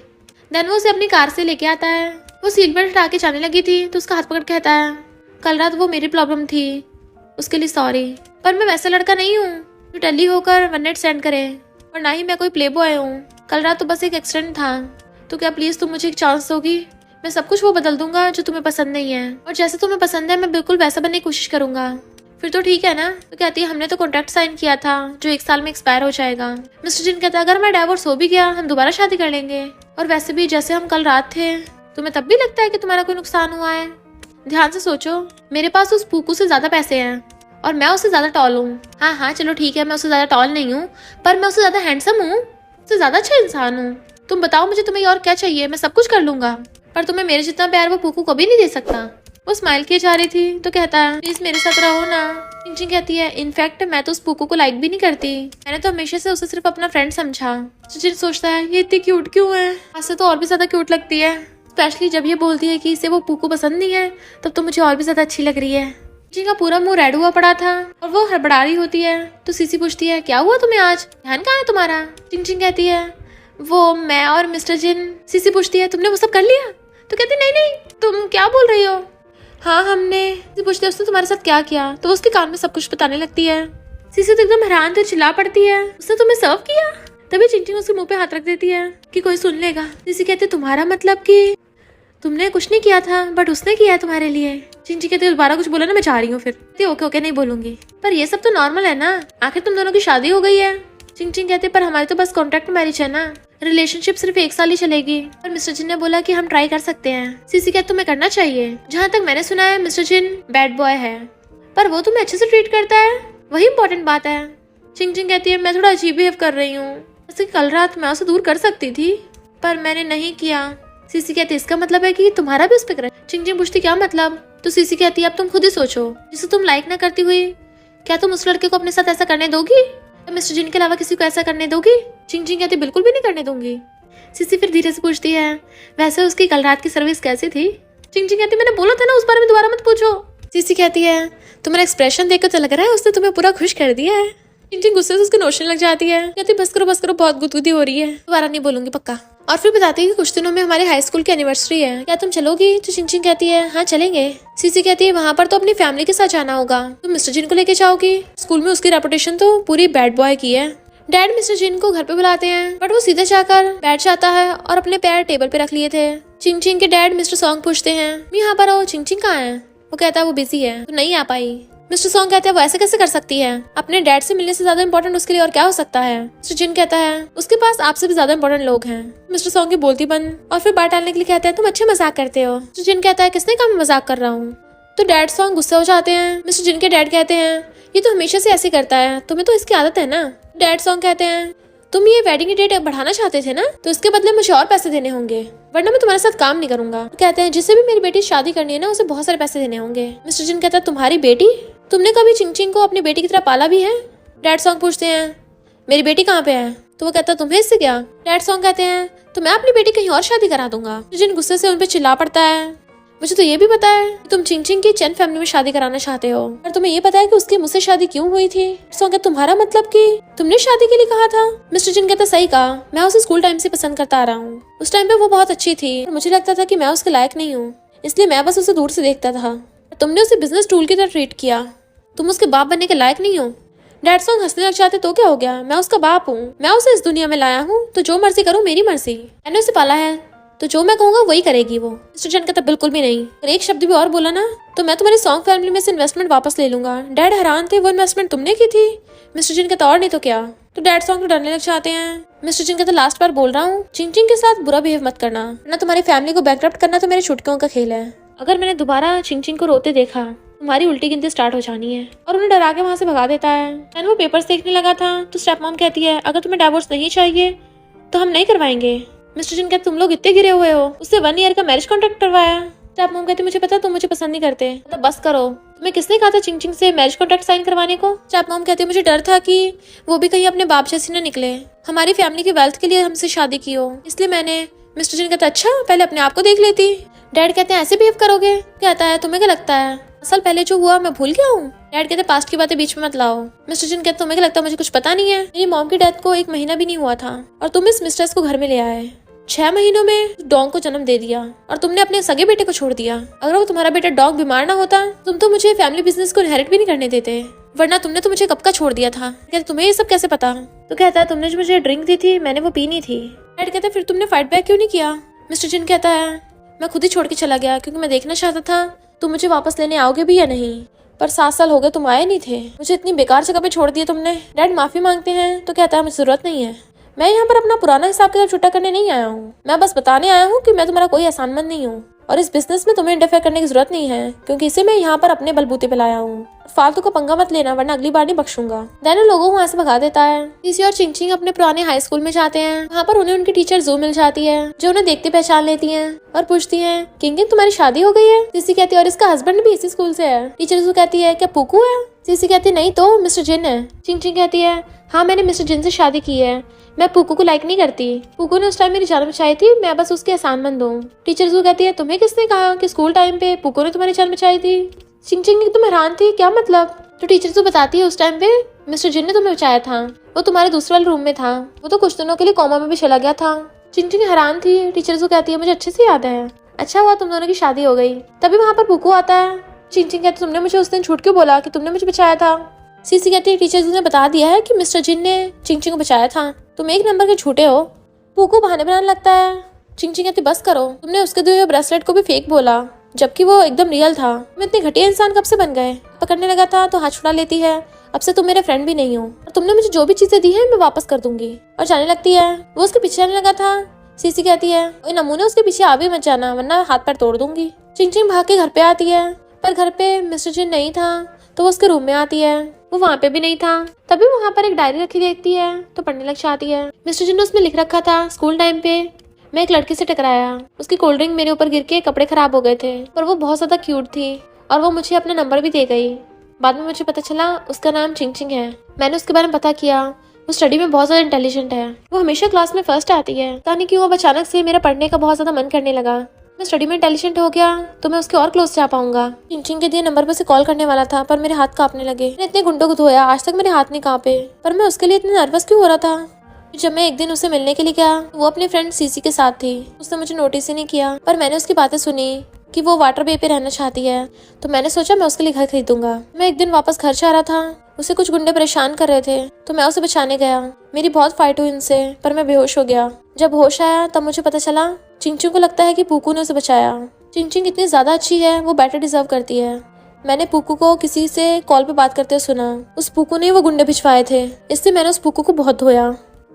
[SPEAKER 1] देन वो उसे अपनी कार से लेके आता है। वो सीट बेल्ट हटा के जाने लगी थी तो उसका हाथ पकड़ कहता है कल रात वो मेरी प्रॉब्लम थी, उसके लिए सॉरी, पर मैं वैसा लड़का नहीं हूँ जो टल्ली होकर 1 नाइट स्टैंड करे, और ना ही मैं कोई प्ले बॉय हूँ। कल रात तो बस एक एक्सीडेंट था, तो क्या प्लीज तुम मुझे एक चांस दोगी, मैं सब कुछ वो बदल दूंगा जो तुम्हें पसंद नहीं है, और जैसे तुम्हें पसंद है मैं बिल्कुल वैसा बनने की कोशिश करूंगा। फिर तो ठीक है ना। तो कहती है हमने तो कॉन्ट्रैक्ट साइन किया था जो 1 साल में एक्सपायर हो जाएगा। मिस्टर जिन कहता है अगर मैं डाइवोर्स हो भी गया हम दोबारा शादी कर लेंगे, और वैसे भी जैसे हम कल रात थे तुम्हें तब भी लगता है कि तुम्हारा कोई नुकसान हुआ है। ध्यान से सोचो, मेरे पास उस फूकू से ज्यादा पैसे हैं और मैं उससे ज्यादा टॉल हूँ। हाँ हाँ चलो ठीक है मैं उससे ज्यादा टॉल नहीं हूँ, पर मैं उससे ज्यादा हैंडसम हूँ, उससे ज्यादा अच्छा इंसान हूँ। तुम बताओ मुझे तुम्हें और क्या चाहिए, मैं सब कुछ कर लूंगा, पर तुम्हें मेरे जितना प्यार वो फूकू कभी नहीं दे सकता। वो स्माइल किए जा रही थी तो कहता है प्लीज मेरे साथ रहो ना। चिंग कहती है इनफैक्ट मैं तो उस पुकू को लाइक भी नहीं करती, मैंने तो हमेशा से उसे सिर्फ अपना फ्रेंड समझा। चिंग सोचता है ये इतनी क्यूट क्यों है, आज से तो और भी ज्यादा क्यूट लगती है, स्पेशली जब ये बोलती है कि इसे वो पुकू पसंद नहीं है, तब तो मुझे और भी ज्यादा अच्छी लग रही है। चिंग का पूरा मुंह रेड हुआ पड़ा था और वो हड़बड़ा रही होती है तो सीसी पूछती है क्या हुआ तुम्हें आज, ध्यान कहाँ है तुम्हारा। चिंग कहती है वो मैं और मिस्टर जिन। सीसी पूछती है तुमने वो सब कर लिया, तो कहती नहीं नहीं तुम क्या बोल रही हो। हाँ हमने। सीसी पूछती है उसने तुम्हारे साथ क्या किया, तो वो उसके कान में सब कुछ बताने लगती है। सीसी तो एकदम हैरान थे, चिल्ला पड़ती है उसने तुम्हें सर्व किया। तभी चिंग उसके मुंह पे हाथ रख देती है कि कोई सुन लेगा। सीसी कहते तुम्हारा मतलब कि तुमने कुछ नहीं किया था बट उसने किया है तुम्हारे लिए। चिंची कहते दोबारा कुछ बोला ना मैं जा रही हूँ फिर। ओके ओके नहीं बोलूंगी, पर ये सब तो नॉर्मल है ना, आखिर तुम दोनों की शादी हो गई है। चिंग कहते पर हमारी तो बस कॉन्ट्रैक्ट मैरिज है ना, रिलेशनशिप सिर्फ 1 साल ही चलेगी। और मिस्टर जिन ने बोला कि हम ट्राई कर सकते हैं। सीसी कहते तुम्हें करना चाहिए, जहाँ तक मैंने सुना है मिस्टर जिन बैड बॉय है, पर वो तुम्हें अच्छे से ट्रीट करता है, वही इंपॉर्टेंट बात है। चिंग कहती है मैं थोड़ा अजीब बिहेव कर रही हूँ, जैसे कल रात मैं उसे दूर कर सकती थी पर मैंने नहीं किया। सीसी कहती इसका मतलब है कि तुम्हारा भी उस पर क्रश। चिंग पूछती क्या मतलब, तो सीसी कहती है अब तुम खुद ही सोचो, जिसे तुम लाइक ना करती हुई क्या तुम उस लड़के को अपने साथ ऐसा करने दोगी, या मिस्टर जिन के अलावा किसी को ऐसा करने दोगी। चिंग कहती बिल्कुल भी नहीं करने दूंगी। सीसी फिर धीरे से पूछती है वैसे उसकी कल रात की सर्विस कैसी थी। चिंग कहती मैंने बोला था ना उस बारे में दोबारा मत पूछो। सीसी कहती है तुम्हारा एक्सप्रेशन देखकर तो लग रहा है उसने तुम्हें पूरा खुश कर दिया है। चिंग गुस्से से उसके नोशन लग जाती है, कहती बस करो बहुत गुदगुदी हो रही है, दोबारा नहीं बोलूंगी पक्का। और फिर बताती है कि कुछ दिनों में हमारे हाई स्कूल की एनिवर्सरी है, क्या तुम चलोगी। तो चिंग कहती है हाँ चलेंगे। सीसी कहती है वहाँ पर तो अपनी फैमिली के साथ जाना होगा, तुम मिस्टर जिन को लेके जाओगी, स्कूल में उसकी रेपुटेशन तो पूरी बैड बॉय की है। डैड मिस्टर जिन को घर पे बुलाते हैं बट वो सीधे जाकर बैठ जाता है और अपने पैर टेबल पे रख लिए थे। चिंग के डैड मिस्टर सॉन्ग पूछते हैं मैं यहाँ पर आओ, चिंग कहाँ है। वो कहता है वो बिजी है तो नहीं आ पाई। मिस्टर सॉन्ग कहता है वो ऐसे कैसे कर सकती है, अपने डैड से मिलने से ज्यादा इंपॉर्टेंट उसके लिए और क्या हो सकता है। मिस्टर जिन कहता है उसके पास आपसे भी ज्यादा इंपॉर्टेंट लोग हैं। मिस्टर सॉन्ग की बोलती बंद और फिर बात टालने के लिए कहता है तुम अच्छे मजाक करते हो। मिस्टर जिन कहता है किसने कहा मैं मजाक कर रहा हूँ। तो डैड सॉन्ग गुस्से हो जाते हैं। मिस्टर जिन के डैड कहते हैं ये तो हमेशा से ऐसे करता है, तुम्हें तो इसकी आदत है ना। डैड सॉन्ग कहते हैं तुम ये वेडिंग की डेट बढ़ाना चाहते थे ना, तो इसके बदले मुझे और पैसे देने होंगे वरना मैं तुम्हारे साथ काम नहीं करूंगा। तो कहते हैं जिससे भी मेरी बेटी शादी करनी है ना उसे बहुत सारे पैसे देने होंगे। मिस्टर जिन कहता है तुम्हारी बेटी, तुमने कभी चिंग को अपनी बेटी की तरह पाला भी है। डैड सॉन्ग पूछते हैं मेरी बेटी कहाँ पे है, तो वो कहता है तुम्हें इससे क्या। डैड सॉन्ग कहते हैं तो मैं अपनी बेटी कहीं और शादी करा दूंगा। जिन गुस्से से उन पे चिल्ला पड़ता है मुझे तो ये भी पता है कि तुम चिंग की चैन फैमिली में शादी कराना चाहते हो, और तुम्हें ये पता है कि उसकी मुझसे शादी क्यों हुई थी। सॉन्ग तुम्हारा मतलब कि तुमने शादी के लिए कहा था। मिस्टर जिन कहता सही कहा, मैं उसे स्कूल टाइम से पसंद करता आ रहा हूँ, उस टाइम पे वो बहुत अच्छी थी और मुझे लगता था कि मैं उसके लायक नहीं हूँ, इसलिए मैं बस उसे दूर से देखता था। तुमने उसे बिजनेस टूल की तरह ट्रीट किया, तुम उसके बाप बनने के लायक नहीं हो। डैड सॉन्ग हंसने लग जाते तो क्या हो गया, मैं उसका बाप हूँ, मैं उसे इस दुनिया में लाया हूँ तो जो मर्जी करूँ मेरी मर्जी, मैंने उसे पाला है तो जो मैं कहूँगा वही करेगी वो। मिस्टर जन कहता बिल्कुल भी नहीं, अगर एक शब्द भी और बोला ना तो मैं तुम्हारी सॉन्ग फैमिली में से इन्वेस्टमेंट वापस ले लूंगा। डैड हैरान थे वो इन्वेस्टमेंट तुमने की थी। मिस्टर जिन कहता और नहीं तो क्या। तो डैड सॉन्ग तो डरने लग जाते हैं। मिस्टर जिन कहता लास्ट बार बोल रहा हूँ चिंग के साथ बुरा बिहेव मत करना, ना तुम्हारी फैमिली को बैंकरप्ट करना तो मेरे छुटकियों का खेल है। अगर मैंने दोबारा चिंग को रोते देखा तुम्हारी उल्टी गिनती स्टार्ट हो जानी है। और उन्हें डरा के वहाँ से भगा देता है। मैंने वो पेपर्स देखने लगा था तो स्टेप मॉम कहती है अगर तुम्हें डाइवोर्स नहीं चाहिए तो हम नहीं करवाएंगे। मिस्टर जिन कहते तुम लोग इतने गिरे हुए हो, उससे 1 ईयर का मैरिज कॉन्ट्रैक्ट करवाया। स्टेप मॉम कहती मुझे पता तुम मुझे पसंद नहीं करते, तो बस करो, तुम्हें किसने कहा था चिंग से मैरिज कॉन्ट्रैक्ट साइन करवाने को। स्टेप मॉम कहती मुझे डर था कि वो भी कहीं अपने बाप जैसी न निकले, हमारी फैमिली की वेल्थ के लिए हमसे शादी की हो, इसलिए मैंने। मिस्टर जिन कहता अच्छा पहले अपने आप को देख लेती। डैड कहते हैं ऐसे बिहेव करोगे, कहता है तुम्हें क्या लगता है असल पहले जो हुआ मैं भूल गया हूँ। डैड कहते पास्ट की बातें बीच में मत लाओ। मिस्टर जिन कहते तुम्हें क्या लगता है मुझे कुछ पता नहीं है, मेरी मॉम की डेथ को 1 महीना भी नहीं हुआ था और तुम इस मिस्ट्रेस को घर में ले आए, 6 महीनों में डॉग को जन्म दे दिया और तुमने अपने सगे बेटे को छोड़ दिया। अगर वो तुम्हारा बेटा डॉग बीमार ना होता तुम तो मुझे फैमिली बिजनेस को इनहेरिट भी नहीं करने देते, वरना तुमने तो मुझे कब का छोड़ दिया था। कहते तुम्हें ये सब कैसे पता। तो कहता है तुमने जो मुझे ड्रिंक दी थी मैंने वो पीनी थी। डैड कहते फिर तुमने फाइट बैक क्यों नहीं किया। मिस्टर जिन कहता है मैं खुद ही छोड़ के चला गया क्योंकि मैं देखना चाहता था तुम मुझे वापस लेने आओगे भी या नहीं, पर 7 साल हो गए तुम आए नहीं थे, मुझे इतनी बेकार जगह पे छोड़ दिया तुमने। डैड माफी मांगते हैं तो कहता है मुझे जरूरत नहीं है, मैं यहाँ पर अपना पुराना हिसाब किताब छुट्टा करने नहीं आया हूँ, मैं बस बताने आया हूँ कि मैं तुम्हारा कोई एहसानमंद नहीं हूँ और इस बिजनेस में तुम्हें इंटरफेयर करने की जरूरत नहीं है, क्योंकि इसे मैं यहाँ पर अपने बलबूते पे लाया हूँ। फालतू का पंगा मत लेना, वरना अगली बार नहीं बख्शूंगा। डैनियल लोगों को वहाँ से भगा देता है। सीसी और चिंग अपने पुराने हाई स्कूल में जाते हैं। वहाँ पर उन्हें उनकी टीचर जू मिल जाती है, जो उन्हें देखते पहचान लेती है और पूछती है, किंग तुम्हारी शादी हो गई है? सीसी कहती है, और इसका हस्बैंड भी इसी स्कूल से है। टीचर जू कहती है, क्या पुकू है? सीसी कहती है, नहीं तो मिस्टर जिन है। चिंग कहती है, हाँ मैंने मिस्टर जिन से शादी की है, मैं पुकू को लाइक नहीं करती। पुकू ने उस टाइम मेरी जान बचाई थी, मैं बस उसकी एहसानमंद हूँ। टीचर जू कहती है, तुम्हें किसने कहा कि स्कूल टाइम पे पुकू ने तुम्हारी जान बचाई थी? चिंग एकदम हैरान थी, क्या मतलब? तो टीचर जू बताती है, उस टाइम पे मिस्टर जिन ने तुम्हें बचाया था, वो तुम्हारे दूसरे वाले रूम में था, वो तो कुछ दिनों के लिए कोमा में भी चला गया था। चिंग हैरान थी। टीचर जू कहती है, मुझे अच्छे से याद है, अच्छा हुआ तुम दोनों की शादी हो गई। तभी वहाँ पर पुकू आता है। चिंग कहती, तुमने मुझे उस दिन झूठ क्यों बोला कि तुमने मुझे बचाया था? सीसी कहती है, टीचर ने बता दिया है कि मिस्टर जिन ने चिंग को बचाया था, तुम एक नंबर के झूठे हो। पुकू बहाने बनाने लगता है। चिंग कहती, बस करो, तुमने उसके दिए हुए ब्रेसलेट को भी फेक बोला, जबकि वो एकदम रियल था। तुम इतने घटिया इंसान कब से बन गए? पकड़ने लगा था तो हाथ छुड़ा लेती है, अब से तुम मेरे फ्रेंड भी नहीं हो, और तुमने मुझे जो भी चीजें दी है मैं वापस कर दूंगी। और जाने लगती है। वो उसके पीछे आने लगा था। सीसी कहती है, ओए नमूने उसके पीछे आ भी मत जाना, वरना हाथ पैर तोड़ दूंगी। चिंग भाग के घर पे आती है, पर घर पे मिस्टर जिन नहीं था, तो वो उसके रूम में आती है, वो वहाँ पे भी नहीं था। तभी वहाँ पर एक डायरी रखी देखती है तो पढ़ने लग जाती है। मिस्टर जिन ने उसमें लिख रखा था, स्कूल टाइम पे मैं एक लड़की से टकराया, उसकी कोल्ड ड्रिंक मेरे ऊपर गिर के कपड़े खराब हो गए थे, पर वो बहुत ज्यादा क्यूट थी और वो मुझे अपना नंबर भी दे गई। बाद में मुझे पता चला उसका नाम चिंग है। मैंने उसके बारे में पता किया, वो स्टडी में बहुत ज्यादा इंटेलिजेंट है, वो हमेशा क्लास में फर्स्ट आती है। पता नहीं क्यों अब अचानक से मेरा पढ़ने का बहुत ज्यादा मन करने लगा। मैं स्टडी में इंटेलिजेंट हो गया तो मैं उसके और क्लोज जा पाऊंगा। चिंग के दिए नंबर पर से कॉल करने वाला था, पर मेरे हाथ कांपने लगे। मैंने इतने घंटों को धोया, आज तक मेरे हाथ नहीं कांपे, पर मैं उसके लिए इतनी नर्वस क्यों हो रहा था? जब मैं एक दिन उसे मिलने के लिए गया, वो अपनी फ्रेंड सीसी के साथ थी। उसने मुझे नोटिस ही नहीं किया, पर मैंने उसकी बातें सुनी कि वो वाटर बे पे रहना चाहती है, तो मैंने सोचा मैं उसके लिए घर खरीदूंगा। मैं एक दिन वापस घर जा रहा था, उसे कुछ गुंडे परेशान कर रहे थे, तो मैं उसे बचाने गया। मेरी बहुत फाइट हुई उनसे, पर मैं बेहोश हो गया। जब होश आया तब मुझे पता चला चिंग को लगता है कि पुकू ने उसे बचाया। चिंग इतनी ज्यादा अच्छी है, वो बेटर डिजर्व करती है। मैंने पुकू को किसी से कॉल पे बात करते हुए सुना, उस पुकू ने वो गुंडे भिजवाए थे, इसलिए मैंने उस पुकू को बहुत धोया।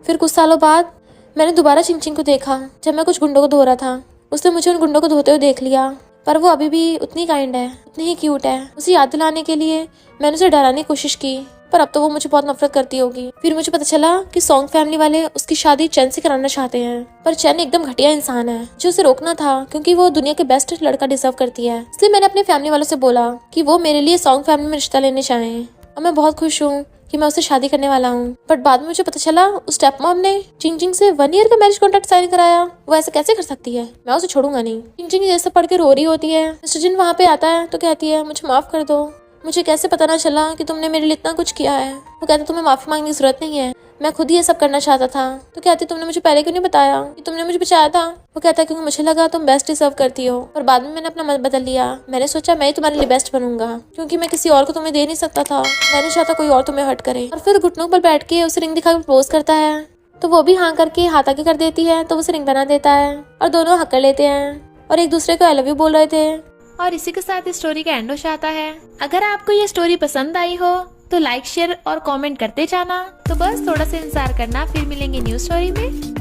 [SPEAKER 1] फिर कुछ सालों बाद मैंने दोबारा चिंग को देखा, जब मैं कुछ गुंडों को धो रहा था। उसने मुझे उन गुंडों को धोते हुए देख लिया, पर वो अभी भी उतनी काइंड है, उतनी ही क्यूट है। उसे याद दिलाने के लिए मैंने उसे डराने की कोशिश की, पर अब तो वो मुझे बहुत नफरत करती होगी। फिर मुझे पता चला कि सॉन्ग फैमिली वाले उसकी शादी चैन से कराना चाहते हैं, पर चैन एकदम घटिया इंसान है, जो उसे रोकना था, क्योंकि वो दुनिया के बेस्ट लड़का डिजर्व करती है। इसलिए मैंने अपने फैमिली वालों से बोला कि वो मेरे लिए सॉन्ग फैमिली में रिश्ता लेने चाहें, और मैं बहुत खुश हूँ कि मैं उससे शादी करने वाला हूँ। बट बाद में मुझे पता चला उस स्टेप मॉम ने चिंग से 1 ईयर का मैरिज कॉन्ट्रैक्ट साइन कराया। वो ऐसे कैसे कर सकती है? मैं उसे छोड़ूंगा नहीं। चिंग जैसे पढ़ के रो रही होती है। मिस्टर जिन वहाँ पे आता है तो कहती है, मुझे माफ कर दो, मुझे कैसे पता ना चला कि तुमने मेरे लिए इतना कुछ किया है। वो कहता, तुम्हें माफी मांगने की जरूरत नहीं है, मैं खुद ही ये सब करना चाहता था। तो कहती, तुमने मुझे पहले क्यों नहीं बताया कि तुमने मुझे बचाया था? वो कहता है, क्योंकि मुझे लगा तुम बेस्ट डिजर्व करती हो, पर बाद में मैंने अपना मन बदल लिया। मैंने सोचा मैं ही तुम्हारे लिए बेस्ट बनूंगा, क्योंकि मैं किसी और को तुम्हें दे नहीं सकता था। मैंने चाहता कोई और तुम्हें हर्ट करे। और फिर घुटनों पर बैठ के उसे रिंग दिखा के प्रपोज करता है, तो वो भी हाँ करके हाथ आगे कर देती है, तो उसे रिंग बना देता है और दोनों हक कर लेते हैं और एक दूसरे को आई लव यू बोल रहे थे। और इसी के साथ इस स्टोरी का एंड हो जाता है। अगर आपको ये स्टोरी पसंद आई हो तो लाइक, शेयर और कमेंट करते जाना। तो बस थोड़ा सा इंतजार करना, फिर मिलेंगे न्यू स्टोरी में।